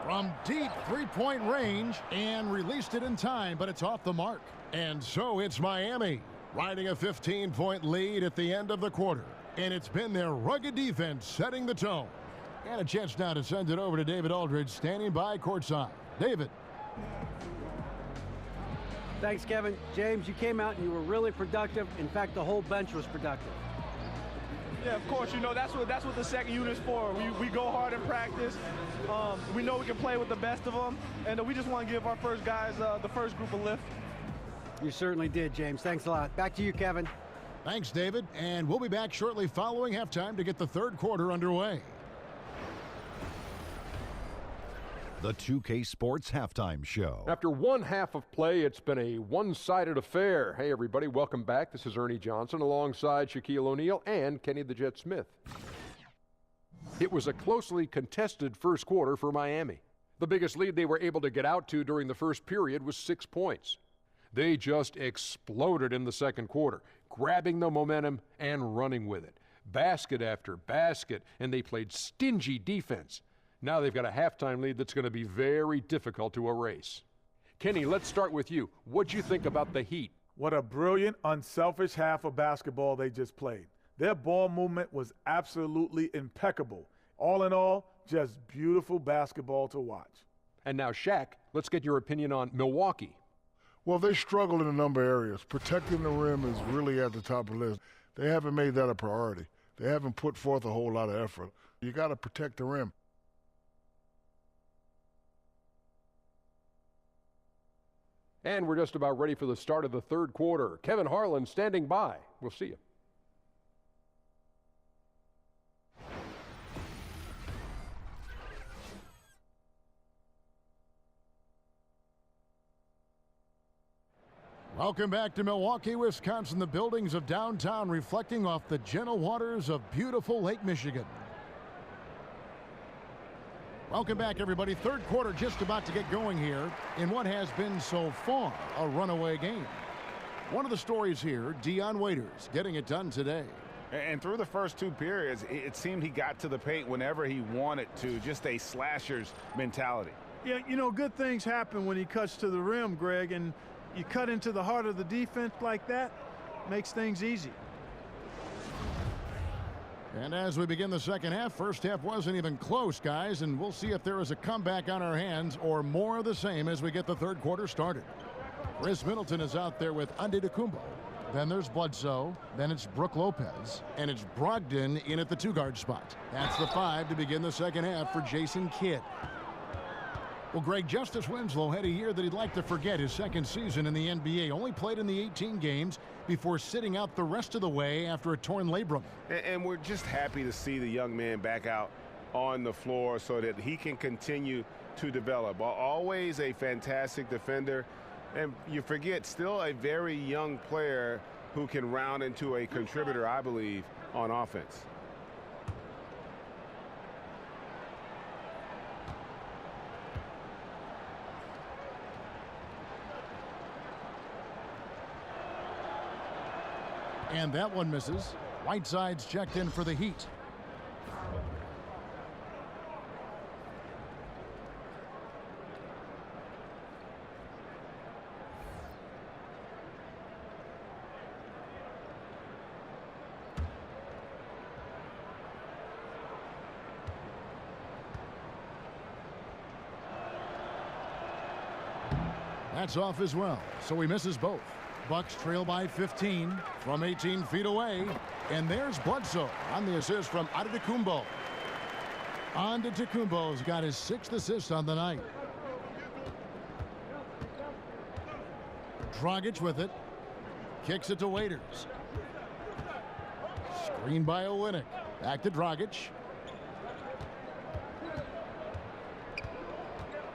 From deep 3-point range and released it in time, but it's off the mark. And so it's Miami riding a 15-point lead at the end of the quarter. And it's been their rugged defense setting the tone. And a chance now to send it over to David Aldridge standing by courtside. David. Thanks, Kevin. James, you came out and you were really productive. In fact, the whole bench was productive. Yeah, of course. You know, that's what the second unit's for. We go hard in practice. We know we can play with the best of them, and we just want to give our first guys the first group a lift. You certainly did, James. Thanks a lot. Back to you, Kevin. Thanks, David. And we'll be back shortly following halftime to get the third quarter underway. The 2K Sports Halftime Show. After one half of play, it's been a one-sided affair. Hey, everybody, welcome back. This is Ernie Johnson alongside Shaquille O'Neal and Kenny the Jet Smith. It was a closely contested first quarter for Miami. The biggest lead they were able to get out to during the first period was 6 points. They just exploded in the second quarter, grabbing the momentum and running with it. Basket after basket, and they played stingy defense. Now they've got a halftime lead that's going to be very difficult to erase. Kenny, let's start with you. What'd you think about the Heat? What a brilliant, unselfish half of basketball they just played. Their ball movement was absolutely impeccable. All in all, just beautiful basketball to watch. And now, Shaq, let's get your opinion on Milwaukee. Well, they struggle in a number of areas. Protecting the rim is really at the top of the list. They haven't made that a priority. They haven't put forth a whole lot of effort. You got to protect the rim. And we're just about ready for the start of the third quarter. Kevin Harlan standing by. We'll see you. Welcome back to Milwaukee, Wisconsin, the buildings of downtown reflecting off the gentle waters of beautiful Lake Michigan. Welcome back, everybody. Third quarter just about to get going here in what has been so far a runaway game. One of the stories here, Dion Waiters getting it done today. And through the first two periods, it seemed he got to the paint whenever he wanted to, just a slasher's mentality. Yeah, you know, good things happen when he cuts to the rim, Greg, and you cut into the heart of the defense like that, makes things easy. And as we begin the second half, first half wasn't even close, guys, and we'll see if there is a comeback on our hands or more of the same as we get the third quarter started. Chris Middleton is out there with Antetokounmpo. Then there's Bledsoe. Then it's Brook Lopez. And it's Brogdon in at the two-guard spot. That's the 5 to begin the second half for Jason Kidd. Well, Greg, Justice Winslow had a year that he'd like to forget, his second season in the NBA. Only played in the 18 games before sitting out the rest of the way after a torn labrum. And we're just happy to see the young man back out on the floor so that he can continue to develop. Always a fantastic defender. And you forget, still a very young player who can round into a contributor, I believe, on offense. And that one misses. Whiteside's checked in for the Heat. That's off as well, so he misses both. Bucks trail by 15 from 18 feet away. And there's Bledsoe on the assist from Antetokounmpo. Antetokounmpo's got his 6th assist on the night. Dragic with it. Kicks it to Waiters. Screen by Olynyk. Back to Dragic.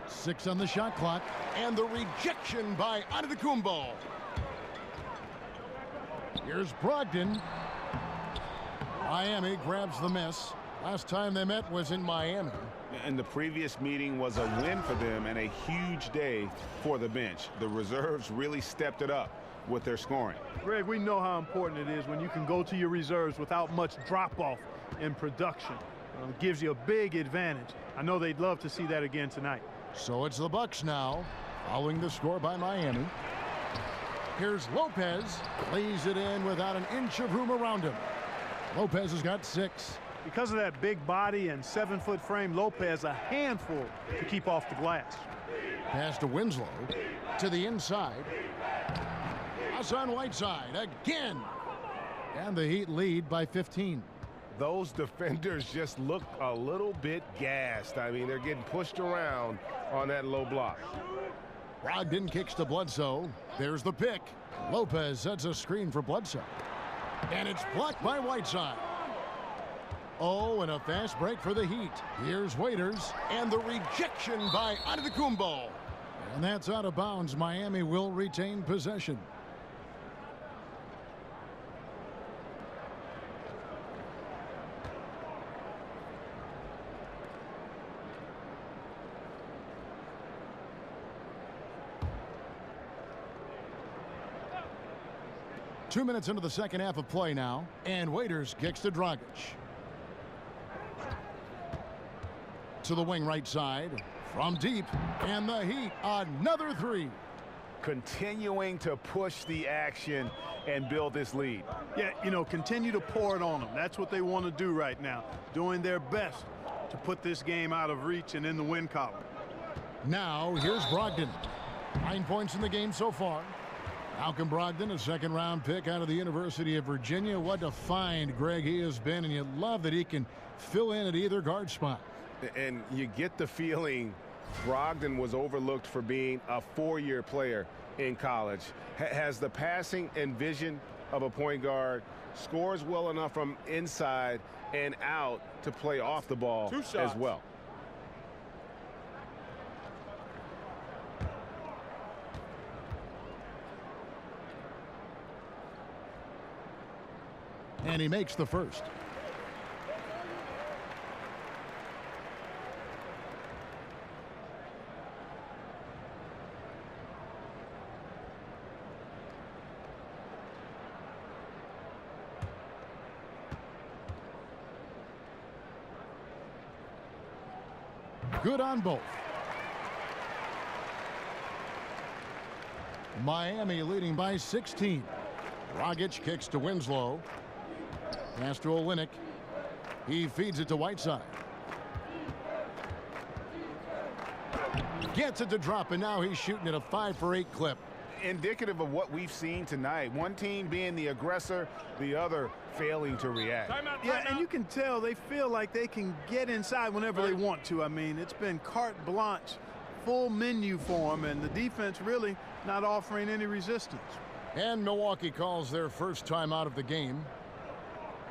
6 on the shot clock. And the rejection by Antetokounmpo. Here's Brogdon. Miami grabs the miss. Last time they met was in Miami. And the previous meeting was a win for them and a huge day for the bench. The reserves really stepped it up with their scoring. Greg, we know how important it is when you can go to your reserves without much drop-off in production. It gives you a big advantage. I know they'd love to see that again tonight. So it's the Bucks now, following the score by Miami. Here's Lopez, lays it in without an inch of room around him. Lopez has got 6. Because of that big body and 7-foot frame, Lopez a handful to keep off the glass. Pass to Winslow, to the inside. Hassan Whiteside again. And the Heat lead by 15. those defenders just look a little bit gassed. I mean, they're getting pushed around on that low block. Brogdon kicks to Bledsoe. There's the pick. Lopez sets a screen for Bledsoe. And it's blocked by Whiteside. Oh, and a fast break for the Heat. Here's Waiters, and the rejection by Antetokounmpo. And that's out of bounds. Miami will retain possession. Two minutes into the second half of play now, and Waiters kicks to Dragic. To the wing right side, from deep, and the Heat, another three. Continuing to push the action and build this lead. Yeah, you know, continue to pour it on them. That's what they want to do right now, doing their best to put this game out of reach and in the win column. Now, here's Brogdon. 9 points in the game so far. Malcolm Brogdon, a second-round pick out of the University of Virginia. What a find, Greg, he has been, and you love that he can fill in at either guard spot. And you get the feeling Brogdon was overlooked for being a four-year player in college. Has the passing and vision of a point guard, scores well enough from inside and out to play off the ball as well. And he makes the first. Good on both. Miami leading by 16. Dragic kicks to Winslow. Pass to Olynyk. He feeds it to Whiteside. Gets it to drop, and now he's shooting at a 5-for-8 clip. Indicative of what we've seen tonight. One team being the aggressor, the other failing to react. Yeah, and you can tell they feel like they can get inside whenever they want to. I mean, it's been carte blanche, full menu for them, and the defense really not offering any resistance. And Milwaukee calls their first time out of the game.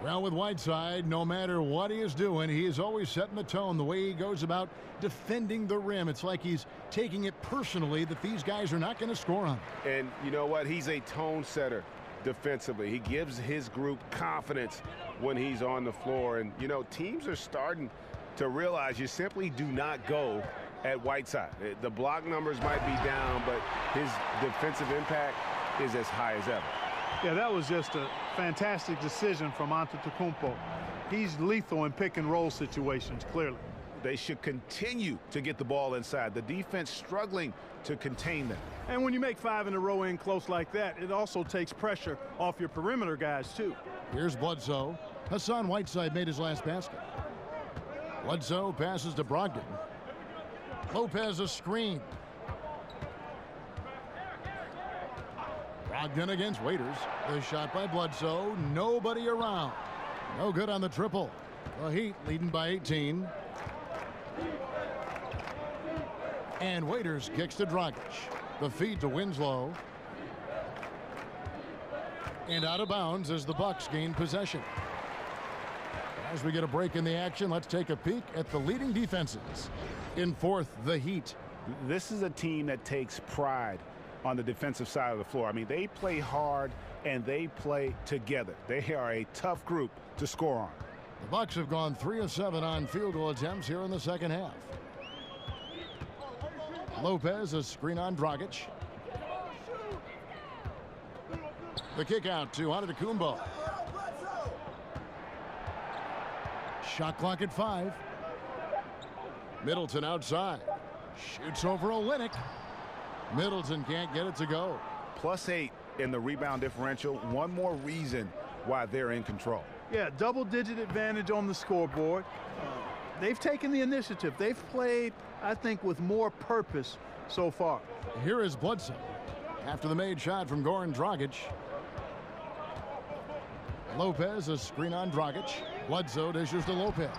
Well, with Whiteside, no matter what he is doing, he is always setting the tone. The way he goes about defending the rim, it's like he's taking it personally that these guys are not going to score on him. And you know what? He's a tone setter defensively. He gives his group confidence when he's on the floor. And, you know, teams are starting to realize you simply do not go at Whiteside. The block numbers might be down, but his defensive impact is as high as ever. Yeah, that was just a fantastic decision from Antetokounmpo. He's lethal in pick-and-roll situations, clearly. They should continue to get the ball inside. The defense struggling to contain them. And when you make 5 in a row in close like that, it also takes pressure off your perimeter guys, too. Here's Bledsoe. Hassan Whiteside made his last basket. Bledsoe passes to Brogdon. Lopez a screen. Brogdon against Waiters. The shot by Bledsoe. Nobody around. No good on the triple. The Heat leading by 18. And Waiters kicks to Dragic. The feed to Winslow. And out of bounds as the Bucks gain possession. As we get a break in the action, let's take a peek at the leading defenses. In fourth, the Heat. This is a team that takes pride on the defensive side of the floor. I mean, they play hard and they play together. They are a tough group to score on. The Bucks have gone 3 of 7 on field goal attempts here in the second half. Lopez, a screen on Dragic. The kick out to Antetokounmpo. Shot clock at 5. Middleton outside. Shoots over Olynyk. Middleton can't get it to go. +8 in the rebound differential. One more reason why they're in control. Yeah, double-digit advantage on the scoreboard. They've taken the initiative. They've played, I think, with more purpose so far. Here is Bledsoe. After the made shot from Goran Dragic. Lopez, a screen on Dragic. Bledsoe dishes to Lopez.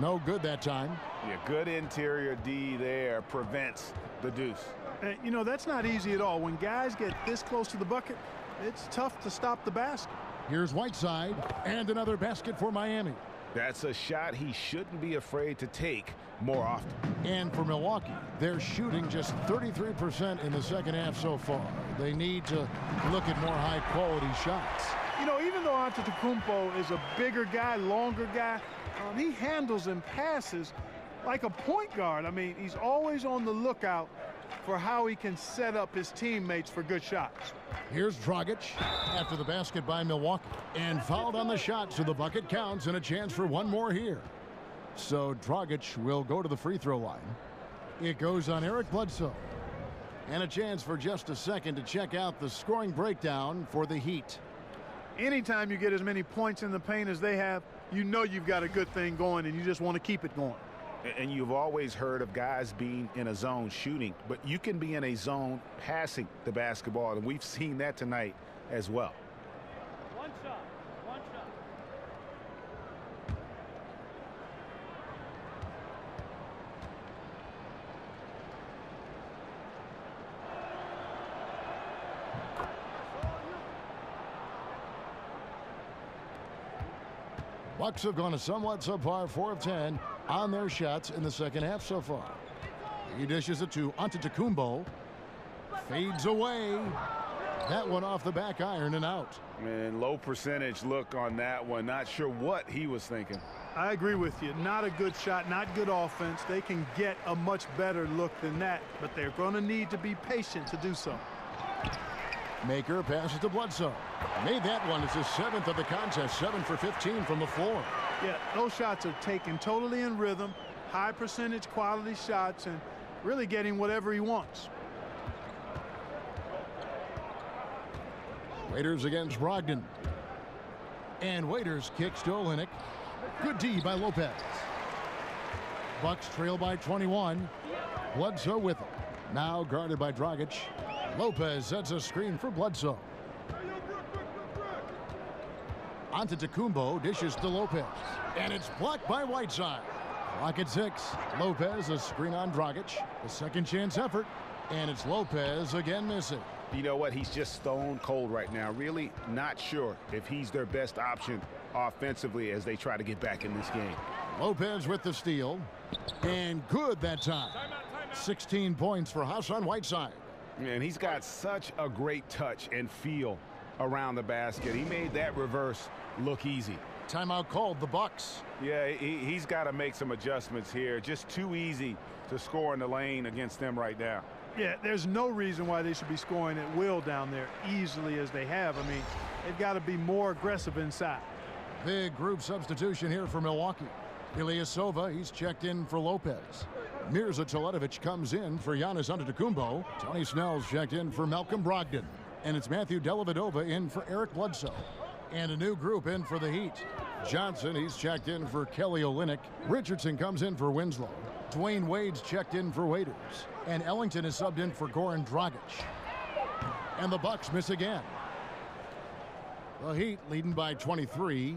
No good that time. Yeah, good interior D there prevents the deuce. And, you know, that's not easy at all. When guys get this close to the bucket, it's tough to stop the basket. Here's Whiteside, and another basket for Miami. That's a shot he shouldn't be afraid to take more often. And for Milwaukee, they're shooting just 33% in the second half so far. They need to look at more high-quality shots. You know, even though Antetokounmpo is a bigger guy, longer guy, he handles and passes like a point guard. I mean, he's always on the lookout for how he can set up his teammates for good shots. Here's Dragic after the basket by Milwaukee. And fouled on the shot, so the bucket counts and a chance for one more here. So Dragic will go to the free throw line. It goes on Eric Bledsoe. And a chance for just a second to check out the scoring breakdown for the Heat. Anytime you get as many points in the paint as they have, you know you've got a good thing going and you just want to keep it going. And you've always heard of guys being in a zone shooting, but you can be in a zone passing the basketball, and we've seen that tonight as well. One shot. Bucks have gone a somewhat subpar 4 of 10 on their shots in the second half so far. He dishes it to Antetokounmpo. Fades away. That one off the back iron and out. And low percentage look on that one. Not sure what he was thinking. I agree with you. Not a good shot, not good offense. They can get a much better look than that, but they're going to need to be patient to do so. Maker passes to Bledsoe. Made that one. It's his 7th of the contest. 7 for 15 from the floor. Yeah, those shots are taken totally in rhythm, high percentage quality shots, and really getting whatever he wants. Waiters against Brogdon. And Waiters kicks to Olynyk. Good D by Lopez. Bucks trail by 21. Bledsoe with it. Now guarded by Dragic. Lopez sets a screen for Bledsoe. Antetokounmpo dishes to Lopez. And it's blocked by Whiteside. Clock at 6. Lopez, a screen on Dragic. A second chance effort. And it's Lopez again missing. You know what? He's just stone cold right now. Really not sure if he's their best option offensively as they try to get back in this game. Lopez with the steal. And good that time. 16 points for Hassan Whiteside. And he's got such a great touch and feel around the basket. He made that reverse look easy. Timeout called, the Bucks. Yeah, he's got to make some adjustments here. Just too easy to score in the lane against them right now. Yeah, there's no reason why they should be scoring at will down there easily as they have. I mean, they've got to be more aggressive inside. Big group substitution here for Milwaukee. Ilyasova, he's checked in for Lopez. Mirza Teletovic comes in for Giannis Antetokounmpo. Tony Snell's checked in for Malcolm Brogdon. And it's Matthew Dellavedova in for Eric Bledsoe. And a new group in for the Heat. Johnson, he's checked in for Kelly Olynyk. Richardson comes in for Winslow. Dwayne Wade's checked in for Waiters. And Ellington is subbed in for Goran Dragic. And the Bucks miss again. The Heat leading by 23.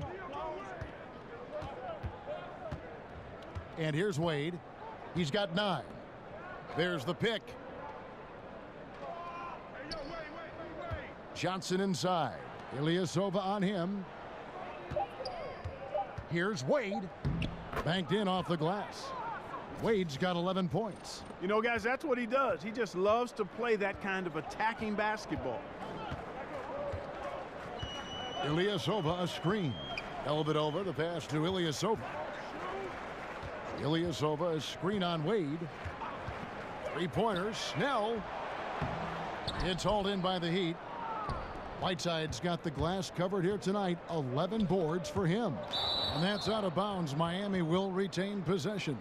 And here's Wade. He's got 9. There's the pick. Johnson inside. Ilyasova on him. Here's Wade. Banked in off the glass. Wade's got 11 points. You know, guys, that's what he does. He just loves to play that kind of attacking basketball. Ilyasova, a screen. Dellavedova, the pass to Ilyasova. Ilyasova, a screen on Wade. Three-pointers. Snell. It's hauled in by the Heat. Whiteside's got the glass covered here tonight. 11 boards for him. And that's out of bounds. Miami will retain possession.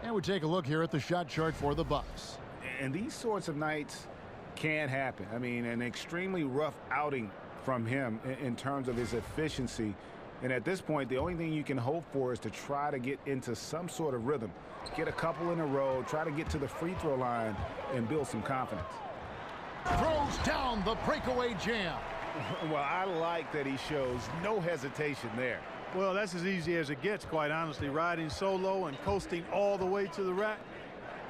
And we take a look here at the shot chart for the Bucks. And these sorts of nights can happen. I mean, an extremely rough outing from him in terms of his efficiency. And at this point, the only thing you can hope for is to try to get into some sort of rhythm. Get a couple in a row, try to get to the free throw line, and build some confidence. Throws down the breakaway jam. Well, I like that he shows no hesitation there. Well, that's as easy as it gets, quite honestly. Riding solo and coasting all the way to the rack.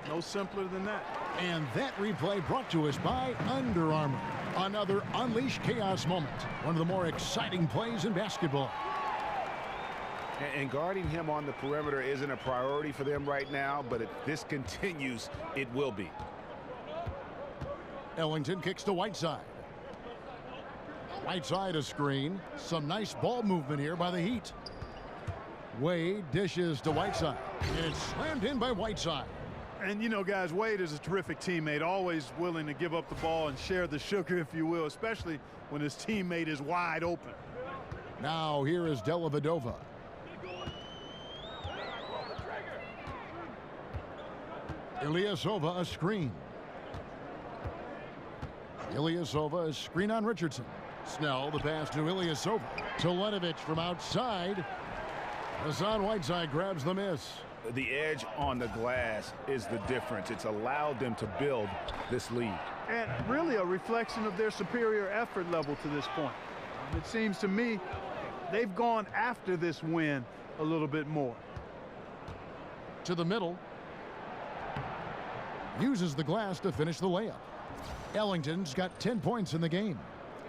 No simpler than that. And that replay brought to us by Under Armour. Another Unleash Chaos moment. One of the more exciting plays in basketball. And guarding him on the perimeter isn't a priority for them right now, but if this continues, it will be. Ellington kicks to Whiteside. Whiteside a screen. Some nice ball movement here by the Heat. Wade dishes to Whiteside. It's slammed in by Whiteside. And, you know, guys, Wade is a terrific teammate, always willing to give up the ball and share the sugar, if you will, especially when his teammate is wide open. Now here is Dellavedova. Ilyasova a screen. Ilyasova a screen on Richardson. Snell the pass to Ilyasova. Teletovic from outside. Hassan Whiteside grabs the miss. The edge on the glass is the difference. It's allowed them to build this lead. And really a reflection of their superior effort level to this point. It seems to me they've gone after this win a little bit more. To the middle. Uses the glass to finish the layup. Ellington's got 10 points in the game.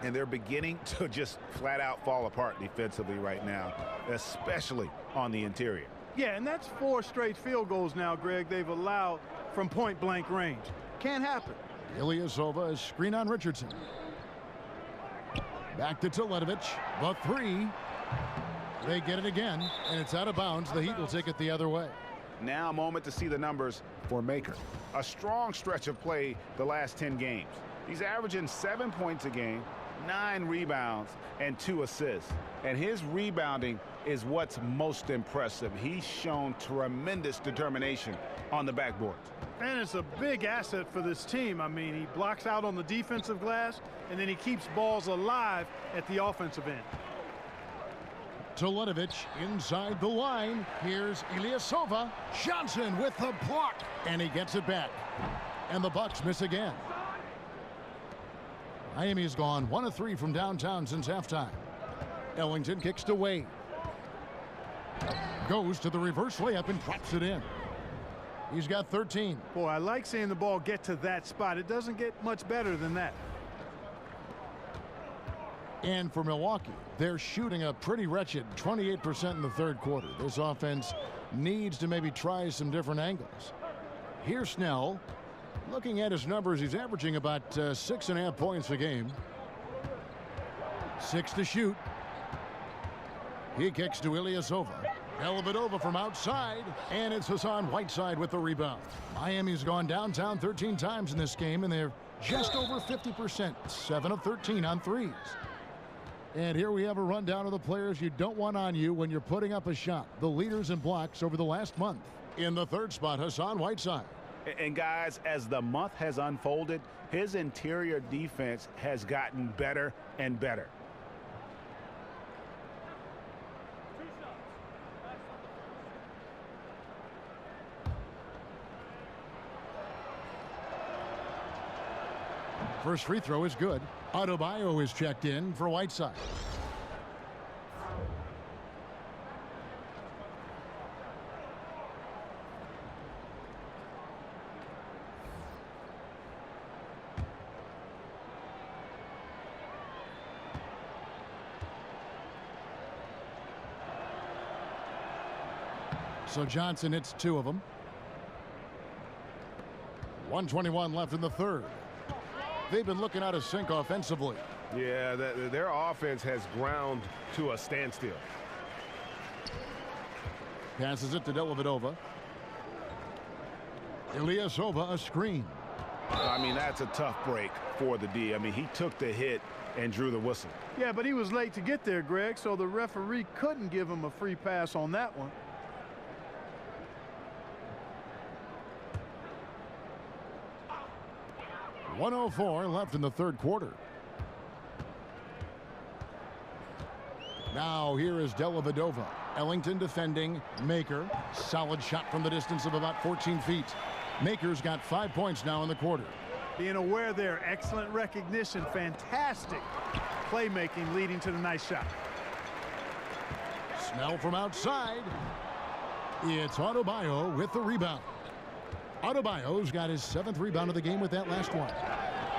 And they're beginning to just flat out fall apart defensively right now, especially on the interior. Yeah, and that's 4 straight field goals now, Greg, they've allowed from point-blank range. Can't happen. Ilyasova a screen on Richardson. Back to Teletovic. The 3. They get it again, and it's out of bounds. The Heat will take it the other way. Now a moment to see the numbers for Maker. A strong stretch of play the last 10 games. He's averaging 7 points a game, 9 rebounds, and 2 assists. And his rebounding is what's most impressive. He's shown tremendous determination on the backboard. And it's a big asset for this team. I mean, he blocks out on the defensive glass, and then he keeps balls alive at the offensive end. Teletovic inside the line. Here's Ilyasova. Johnson with the block, and he gets it back. And the Bucks miss again. Miami's gone 1 of 3 from downtown since halftime. Ellington kicks to Wade. Goes to the reverse layup and drops it in. He's got 13. Boy, I like seeing the ball get to that spot. It doesn't get much better than that. And for Milwaukee, they're shooting a pretty wretched 28% in the third quarter. This offense needs to maybe try some different angles. Here's Snell. Looking at his numbers, he's averaging about 6.5 points a game. 6 to shoot. He kicks to Ilyasova. Dellavedova from outside, and it's Hassan Whiteside with the rebound. Miami's gone downtown 13 times in this game, and they're just over 50%, 7 of 13 on threes. And here we have a rundown of the players you don't want on you when you're putting up a shot. The leaders in blocks over the last month. In the third spot, Hassan Whiteside. And guys, as the month has unfolded, his interior defense has gotten better and better. First free throw is good. Adebayo is checked in for Whiteside. So Johnson hits 2 of them. 1:21 left in the third. They've been looking out of sync offensively. Yeah, their offense has ground to a standstill. Passes it to Dellavedova. Ilyasova a screen. I mean, that's a tough break for the D. I mean, he took the hit and drew the whistle. Yeah, but he was late to get there, Greg, so the referee couldn't give him a free pass on that one. .104 left in the third quarter. Now here is Dellavedova. Ellington defending. Maker. Solid shot from the distance of about 14 feet. Maker's got 5 points now in the quarter. Being aware there, excellent recognition, fantastic playmaking leading to the nice shot. Snell from outside. It's Adebayo with the rebound. Adebayo's got his 7th rebound of the game with that last one.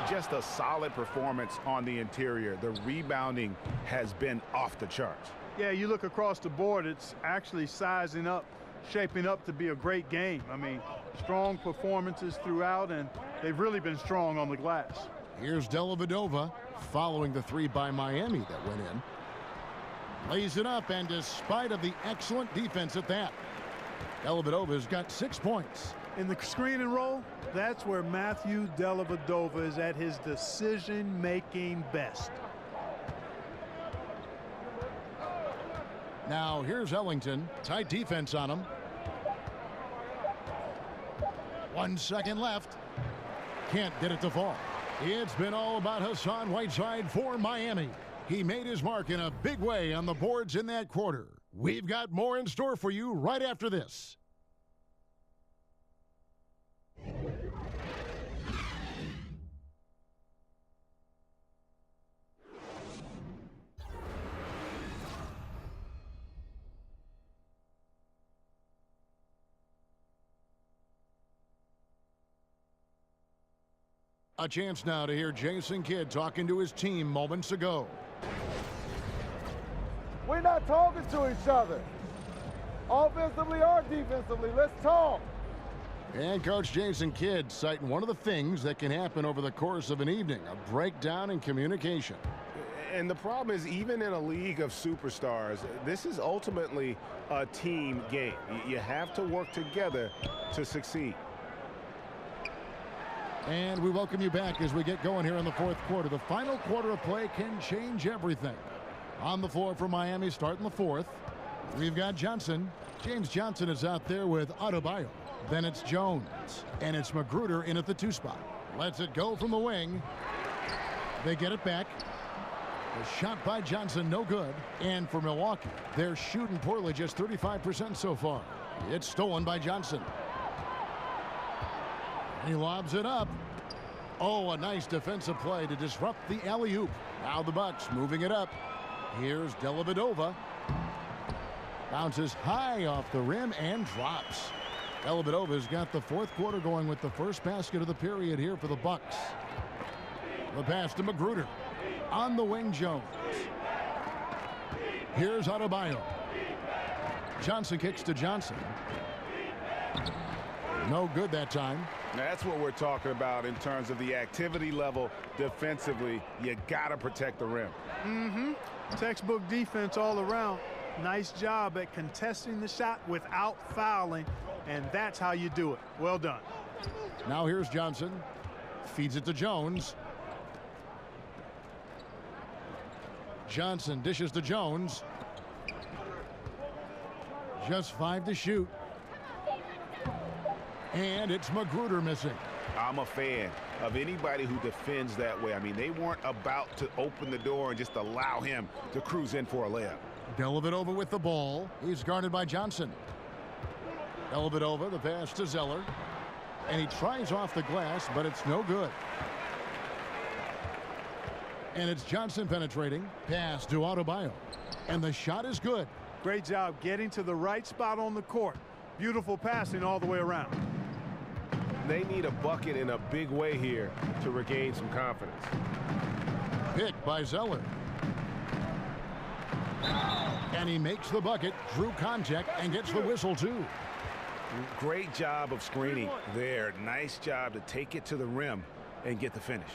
Just a solid performance on the interior. The rebounding has been off the charts. Yeah, you look across the board, it's actually sizing up, shaping up to be a great game. I mean, strong performances throughout, and they've really been strong on the glass. Here's Dellavedova following the 3 by Miami that went in. Lays it up, and despite of the excellent defense at that, Dellavedova's got 6 points. In the screen and roll, that's where Matthew Dellavedova is at his decision-making best. Now here's Ellington. Tight defense on him. 1 second left. Can't get it to fall. It's been all about Hassan Whiteside for Miami. He made his mark in a big way on the boards in that quarter. We've got more in store for you right after this. A chance now to hear Jason Kidd talking to his team moments ago. We're not talking to each other, offensively or defensively. Let's talk. And Coach Jason Kidd citing one of the things that can happen over the course of an evening, a breakdown in communication. And the problem is, even in a league of superstars, this is ultimately a team game. You have to work together to succeed. And we welcome you back as we get going here in the 4th quarter. The final quarter of play can change everything. On the floor for Miami starting the 4th. We've got Johnson. James Johnson is out there with Adebayo. Then it's Jones. And it's Magruder in at the 2 spot. Lets it go from the wing. They get it back. The shot by Johnson, no good. And for Milwaukee, they're shooting poorly, just 35% so far. It's stolen by Johnson. He lobs it up. Oh, a nice defensive play to disrupt the alley-oop. Now the Bucks moving it up. Here's Dellavedova. Bounces high off the rim and drops. Dellavedova's got the 4th quarter going with the first basket of the period here for the Bucks. The pass to Magruder. On the wing, Jones. Here's Adebayo. Johnson kicks to Johnson. No good that time. That's what we're talking about in terms of the activity level defensively. You got to protect the rim. Textbook defense all around. Nice job at contesting the shot without fouling, and that's how you do it. Well done. Now here's Johnson. Feeds it to Jones. Johnson dishes to Jones. Just 5 to shoot. And it's Magruder missing. I'm a fan of anybody who defends that way. I mean, they weren't about to open the door and just allow him to cruise in for a layup. Dellavedova with the ball. He's guarded by Johnson. Dellavedova, the pass to Zeller. And he tries off the glass, but it's no good. And it's Johnson penetrating. Pass to Adebayo. And the shot is good. Great job getting to the right spot on the court. Beautiful passing all the way around. They need a bucket in a big way here to regain some confidence. Pick by Zeller. And he makes the bucket, drew contact, and gets the whistle too. Great job of screening there. Nice job to take it to the rim and get the finish.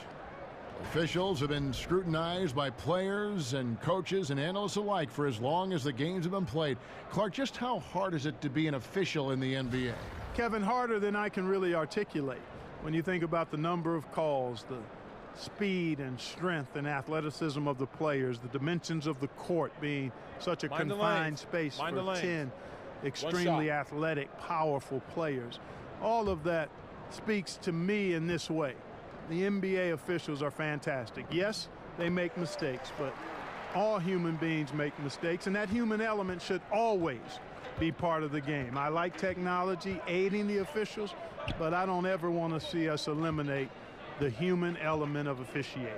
Officials have been scrutinized by players and coaches and analysts alike for as long as the games have been played. Clark, just how hard is it to be an official in the NBA? Kevin, harder than I can really articulate. When you think about the number of calls, the speed and strength and athleticism of the players, the dimensions of the court being such a confined space for 10 extremely athletic, powerful players. All of that speaks to me in this way. The NBA officials are fantastic. Yes, they make mistakes, but all human beings make mistakes, and that human element should always be part of the game. I like technology aiding the officials, but I don't ever want to see us eliminate the human element of officiating.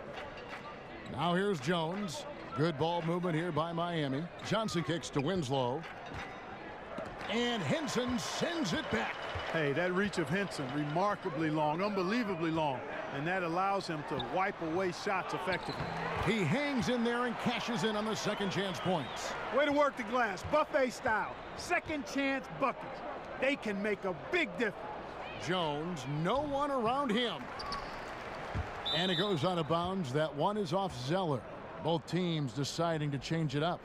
Now here's Jones. Good ball movement here by Miami. Johnson kicks to Winslow. And Henson sends it back. Hey, that reach of Henson, remarkably long, unbelievably long. And that allows him to wipe away shots effectively. He hangs in there and cashes in on the second chance points. Way to work the glass, buffet style. Second chance buckets. They can make a big difference. Jones, no one around him. And it goes out of bounds. That one is off Zeller. Both teams deciding to change it up.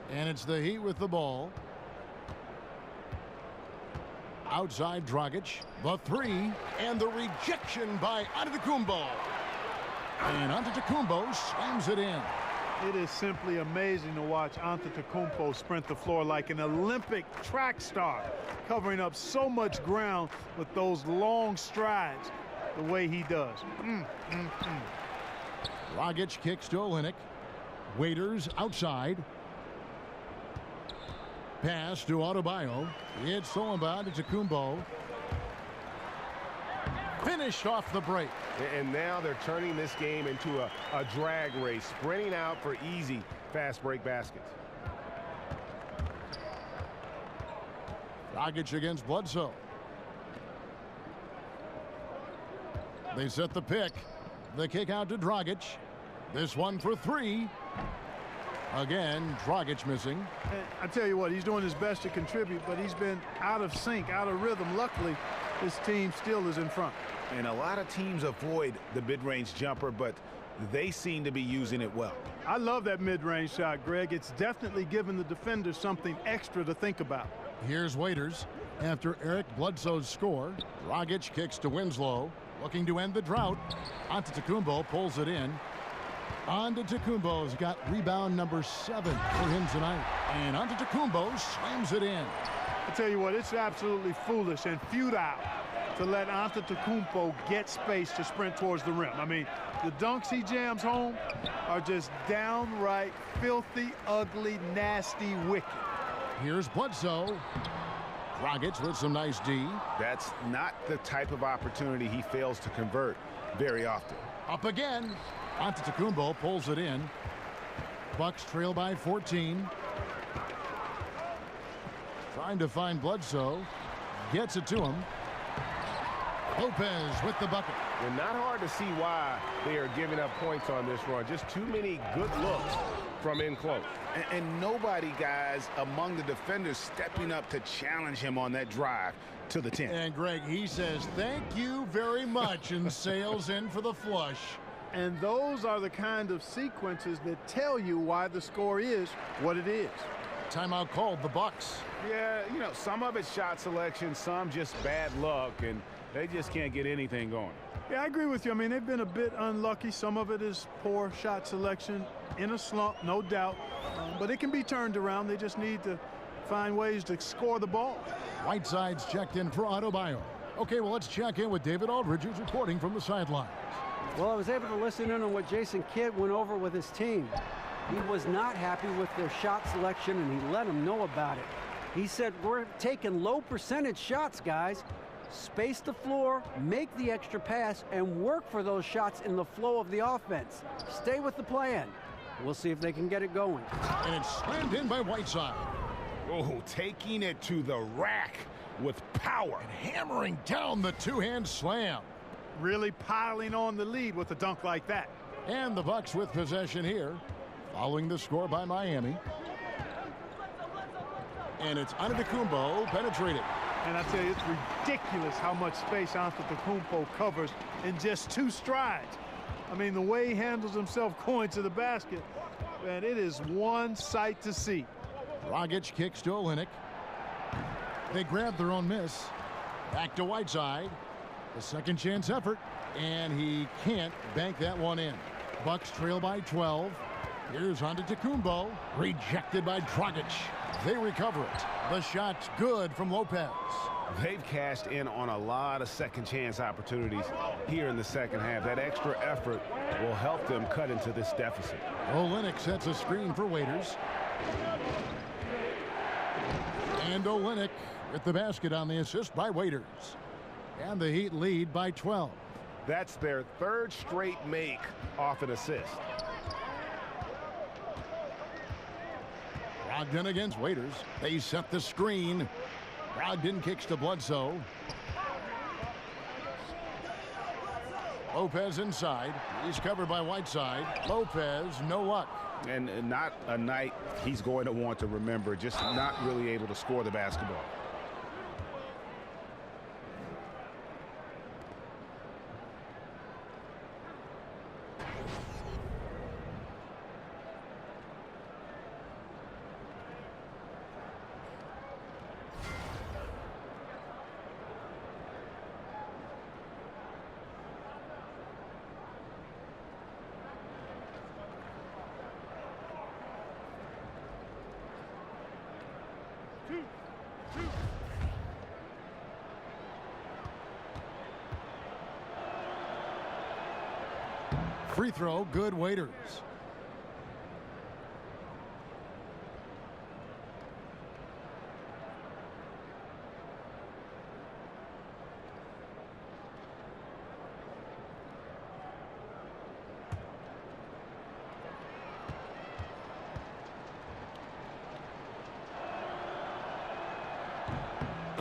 And it's the Heat with the ball. Outside Dragic. The three. And the rejection by Antetokounmpo. And Antetokounmpo slams it in. It is simply amazing to watch Antetokounmpo sprint the floor like an Olympic track star, covering up so much ground with those long strides the way he does. Dragic kicks to Olynyk. Waiters outside. Pass to Adebayo. It's stolen by Antetokounmpo. Finished off the break. And now they're turning this game into a drag race, sprinting out for easy fast break baskets. Dragic against Bledsoe. They set the pick. The kick out to Dragic. This one for three. Again, Dragic missing. I tell you what, he's doing his best to contribute, but he's been out of sync, out of rhythm. Luckily, his team still is in front. And a lot of teams avoid the mid-range jumper, but they seem to be using it well. I love that mid-range shot, Greg. It's definitely given the defenders something extra to think about. Here's Waiters. After Eric Bledsoe's score, Dragic kicks to Winslow, looking to end the drought. Antetokounmpo pulls it in. Antetokounmpo's got rebound number 7 for him tonight. And Antetokounmpo slams it in. I tell you what, it's absolutely foolish and futile to let Antetokounmpo get space to sprint towards the rim. I mean, the dunks he jams home are just downright filthy, ugly, nasty, wicked. Here's Bledsoe. Dragic with some nice D. That's not the type of opportunity he fails to convert very often. Up again. Antetokounmpo pulls it in. Bucks trail by 14. Trying to find Bledsoe. Gets it to him. Lopez with the bucket. And not hard to see why they are giving up points on this run. Just too many good looks from in close. And nobody, guys, among the defenders stepping up to challenge him on that drive to the 10. And Greg, he says, thank you very much, and sails in for the flush. And those are the kind of sequences that tell you why the score is what it is. Timeout called, the Bucks. Yeah, you know, some of it's shot selection, some just bad luck, and they just can't get anything going. Yeah, I agree with you. I mean, they've been a bit unlucky. Some of it is poor shot selection, in a slump, no doubt. But it can be turned around. They just need to find ways to score the ball. Whiteside's checked in for Adebayo. Okay, well, let's check in with David Aldridge, who's reporting from the sideline. Well, I was able to listen in on what Jason Kidd went over with his team. He was not happy with their shot selection, and he let them know about it. He said, we're taking low percentage shots, guys. Space the floor, make the extra pass, and work for those shots in the flow of the offense. Stay with the plan. We'll see if they can get it going. And it's slammed in by Whiteside. Oh, taking it to the rack with power. And hammering down the two-hand slam. Really piling on the lead with a dunk like that. And the Bucks with possession here, following the score by Miami. And it's Antetokounmpo penetrating. And I tell you, it's ridiculous how much space Antetokounmpo covers in just 2 strides. I mean, the way he handles himself going to the basket, man, it is one sight to see. Dragic kicks to Olynyk. They grab their own miss. Back to Whiteside. The second chance effort, and he can't bank that one in. Bucks trail by 12. Here's Antetokounmpo, rejected by Dragic. They recover it. The shot's good from Lopez. They've cashed in on a lot of second chance opportunities here in the second half. That extra effort will help them cut into this deficit. Olynyk sets a screen for Waiters. And Olynyk with the basket on the assist by Waiters. And the Heat lead by 12. That's their third straight make off an assist. Brogdon against Waiters. They set the screen. Brogdon kicks to Bledsoe. Lopez inside. He's covered by Whiteside. Lopez, no luck. And not a night he's going to want to remember, just not really able to score the basketball. Free throw, good. Waiters.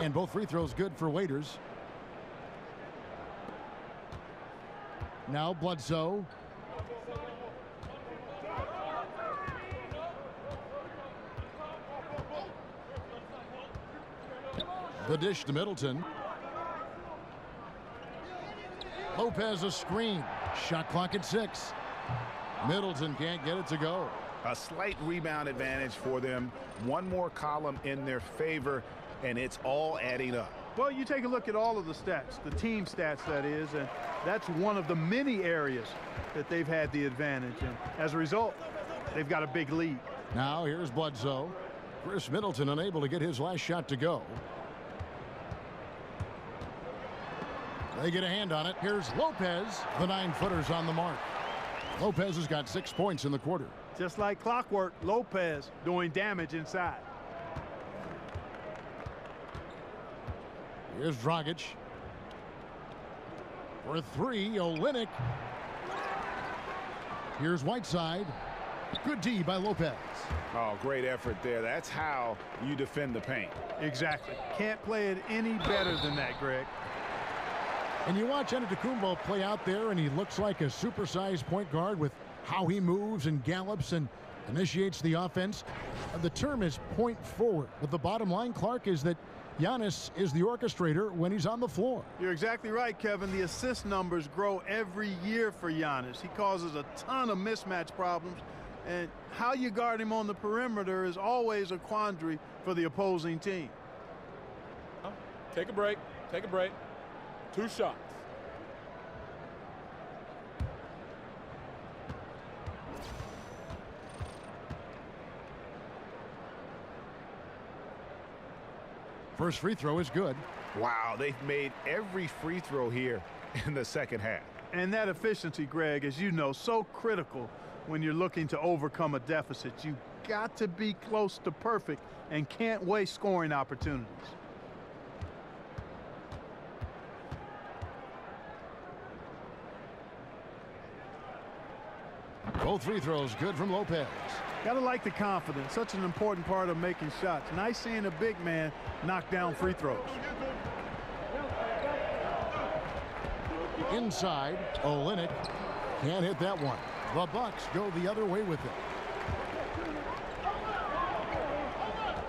And both free throws good for Waiters. Now Bledsoe. The dish to Middleton. Lopez a screen. Shot clock at 6. Middleton can't get it to go. A slight rebound advantage for them. One more column in their favor, and it's all adding up. Well, you take a look at all of the stats, the team stats that is, and that's one of the many areas that they've had the advantage. And as a result, they've got a big lead. Now here's Bledsoe. Chris Middleton unable to get his last shot to go. They get a hand on it. Here's Lopez. The 9-footer's on the mark. Lopez has got 6 points in the quarter. Just like clockwork, Lopez doing damage inside. Here's Dragic. For 3, Olynyk. Here's Whiteside. Good D by Lopez. Oh, great effort there. That's how you defend the paint. Exactly. Can't play it any better than that, Greg. And you watch Antetokounmpo play out there, and he looks like a supersized point guard with how he moves and gallops and initiates the offense. The term is point forward. But the bottom line, Clark, is that Giannis is the orchestrator when he's on the floor. You're exactly right, Kevin. The assist numbers grow every year for Giannis. He causes a ton of mismatch problems, and how you guard him on the perimeter is always a quandary for the opposing team. Take a break. Take a break. 2 shots. First free throw is good. Wow, they've made every free throw here in the second half. And that efficiency, Greg, as you know, so critical when you're looking to overcome a deficit. You've got to be close to perfect and can't waste scoring opportunities. Both free throws good from Lopez. Gotta like the confidence. Such an important part of making shots. Nice seeing a big man knock down free throws. Inside, Olynyk can't hit that one. The Bucks go the other way with it.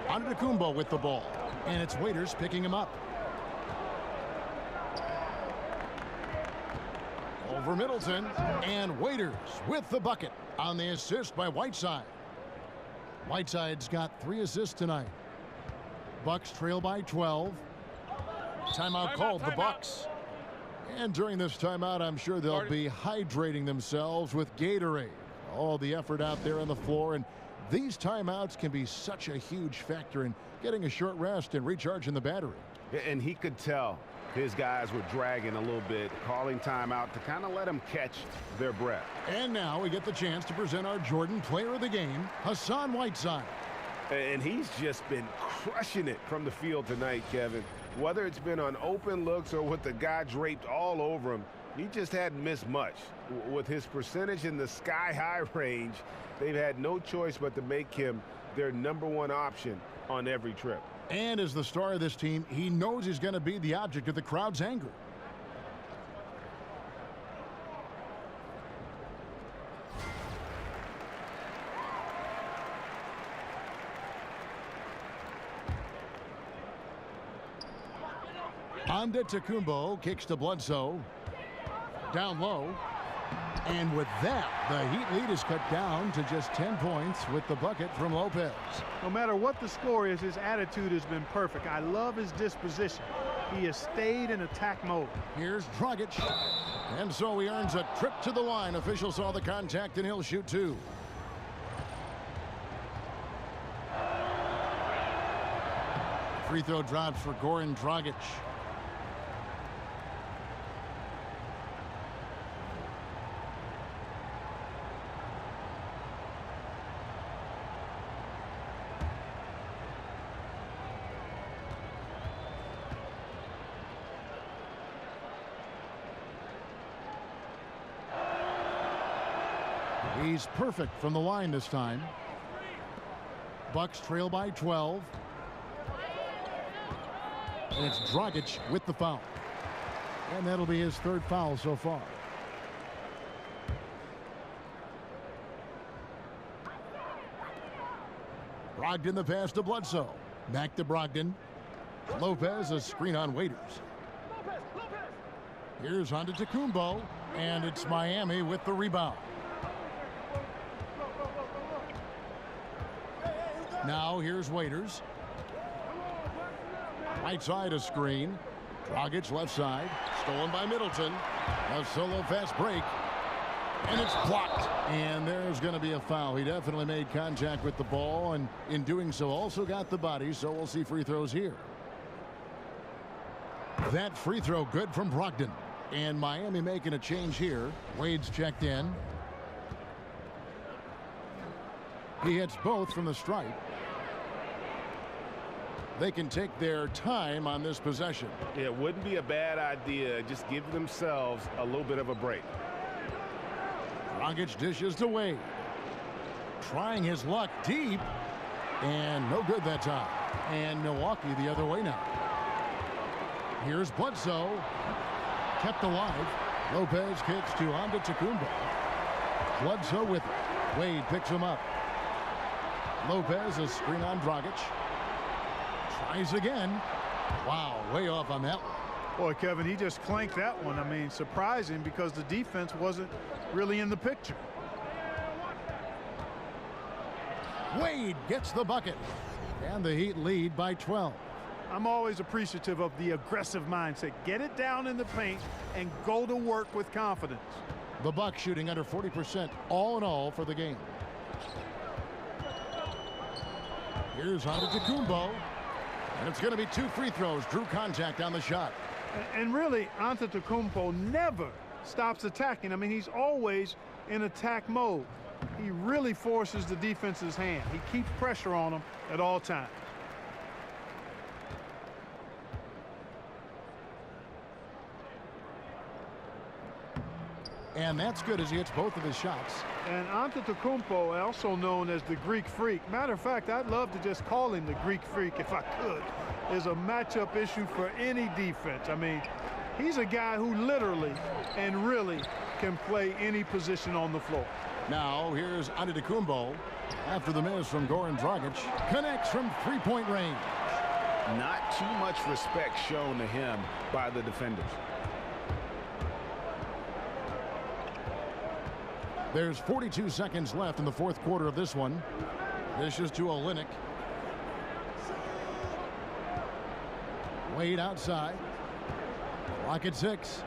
Antetokounmpo with the ball, and it's Waiters picking him up. Over Middleton, and Waiters with the bucket on the assist by Whiteside. Whiteside's got 3 assists tonight. Bucks trail by 12. Timeout called, the Bucks. And during this timeout, I'm sure they'll be hydrating themselves with Gatorade. All the effort out there on the floor, and these timeouts can be such a huge factor in getting a short rest and recharging the battery. And he could tell his guys were dragging a little bit, calling timeout to kind of let them catch their breath. And now we get the chance to present our Jordan Player of the Game, Hassan Whiteside. And he's just been crushing it from the field tonight, Kevin. Whether it's been on open looks or with the guy draped all over him, he just hadn't missed much. With his percentage in the sky-high range, they've had no choice but to make him their #1 option on every trip. And as the star of this team, he knows he's going to be the object of the crowd's anger. Antetokounmpo kicks to Bledsoe. Down low. And with that, the Heat lead is cut down to just 10 points with the bucket from Lopez. No matter what the score is, his attitude has been perfect. I love his disposition. He has stayed in attack mode. Here's Dragic. And so he earns a trip to the line. Official saw the contact, and he'll shoot 2. Free throw drops for Goran Dragic. He's perfect from the line this time. Bucks trail by 12. And it's Dragic with the foul. And that'll be his 3rd foul so far. Brogdon the pass to Bledsoe. Back to Brogdon. Lopez, a screen on Waiters. Here's Antetokounmpo. And it's Miami with the rebound. Now here's Waiters. Right side a screen. Dragic left side. Stolen by Middleton. A solo fast break. And it's blocked. And there's going to be a foul. He definitely made contact with the ball, and in doing so also got the body, so we'll see free throws here. That free throw good from Brogdon. And Miami making a change here. Wade's checked in. He hits both from the stripe. They can take their time on this possession. It wouldn't be a bad idea. Just give themselves a little bit of a break. Dragic dishes to Wade. Trying his luck deep. And no good that time. And Milwaukee the other way now. Here's Bledsoe. Kept alive. Lopez kicks to Antetokounmpo. Bledsoe with it. Wade picks him up. Lopez, a screen on Dragic. Tries again. Wow, way off on that one. Boy, Kevin, he just clanked that one. I mean, surprising because the defense wasn't really in the picture. Wade gets the bucket. And the Heat lead by 12. I'm always appreciative of the aggressive mindset. Get it down in the paint and go to work with confidence. The Bucks shooting under 40% all in all for the game. Here's Antetokounmpo. And it's going to be 2 free throws. Drew contact on the shot. And really, Antetokounmpo never stops attacking. I mean, he's always in attack mode. He really forces the defense's hand. He keeps pressure on them at all times. And that's good as he hits both of his shots. And Antetokounmpo, also known as the Greek Freak. Matter of fact, I'd love to just call him the Greek Freak if I could. Is a matchup issue for any defense. I mean, he's a guy who literally and really can play any position on the floor. Now here's Antetokounmpo after the miss from Goran Dragic. Connects from 3-point range. Not too much respect shown to him by the defenders. There's 42 seconds left in the 4th quarter of this one. This is to Olynyk. Wade outside. Clock at 6.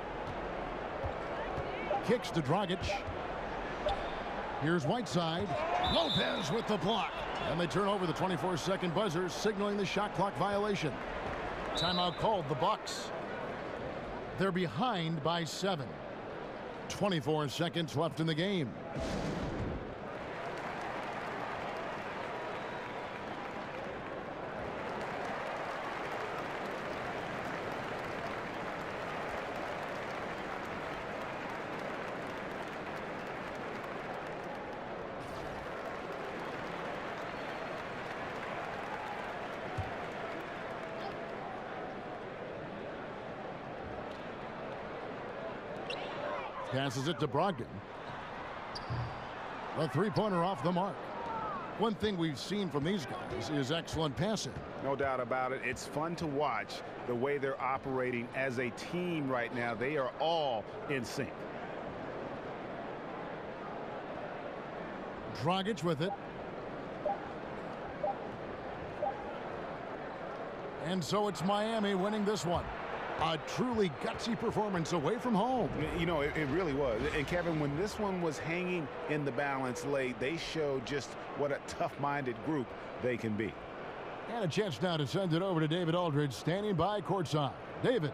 Kicks to Dragic. Here's Whiteside. Lopez with the block. And they turn over the 24-second buzzer, signaling the shot clock violation. Timeout called, the Bucks. They're behind by 7. 24 seconds left in the game. Passes it to Brogdon. A three-pointer off the mark. One thing we've seen from these guys is excellent passing. No doubt about it. It's fun to watch the way they're operating as a team right now. They are all in sync. Dragic with it. And so it's Miami winning this one. A truly gutsy performance away from home. You know, it really was. And Kevin, when this one was hanging in the balance late, they showed just what a tough-minded group they can be. And a chance now to send it over to David Aldridge, standing by courtside. David.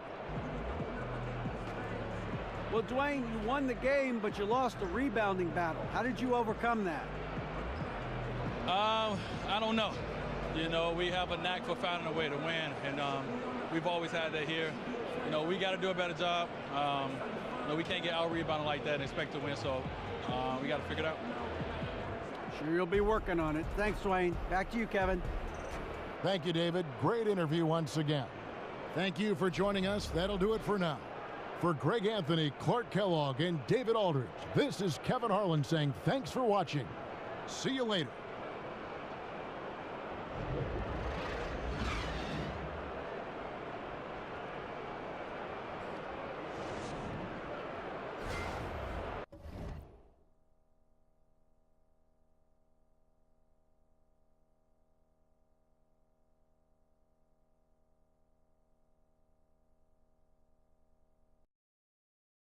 Well, Dwayne, you won the game, but you lost the rebounding battle. How did you overcome that? I don't know. You know, we have a knack for finding a way to win, and we've always had that here. You know, we got to do a better job. You know, we can't get out-rebounded like that and expect to win, so we got to figure it out. Sure you'll be working on it. Thanks, Dwayne. Back to you, Kevin. Thank you, David. Great interview once again. Thank you for joining us. That'll do it for now. For Greg Anthony, Clark Kellogg, and David Aldridge, this is Kevin Harlan saying thanks for watching. See you later.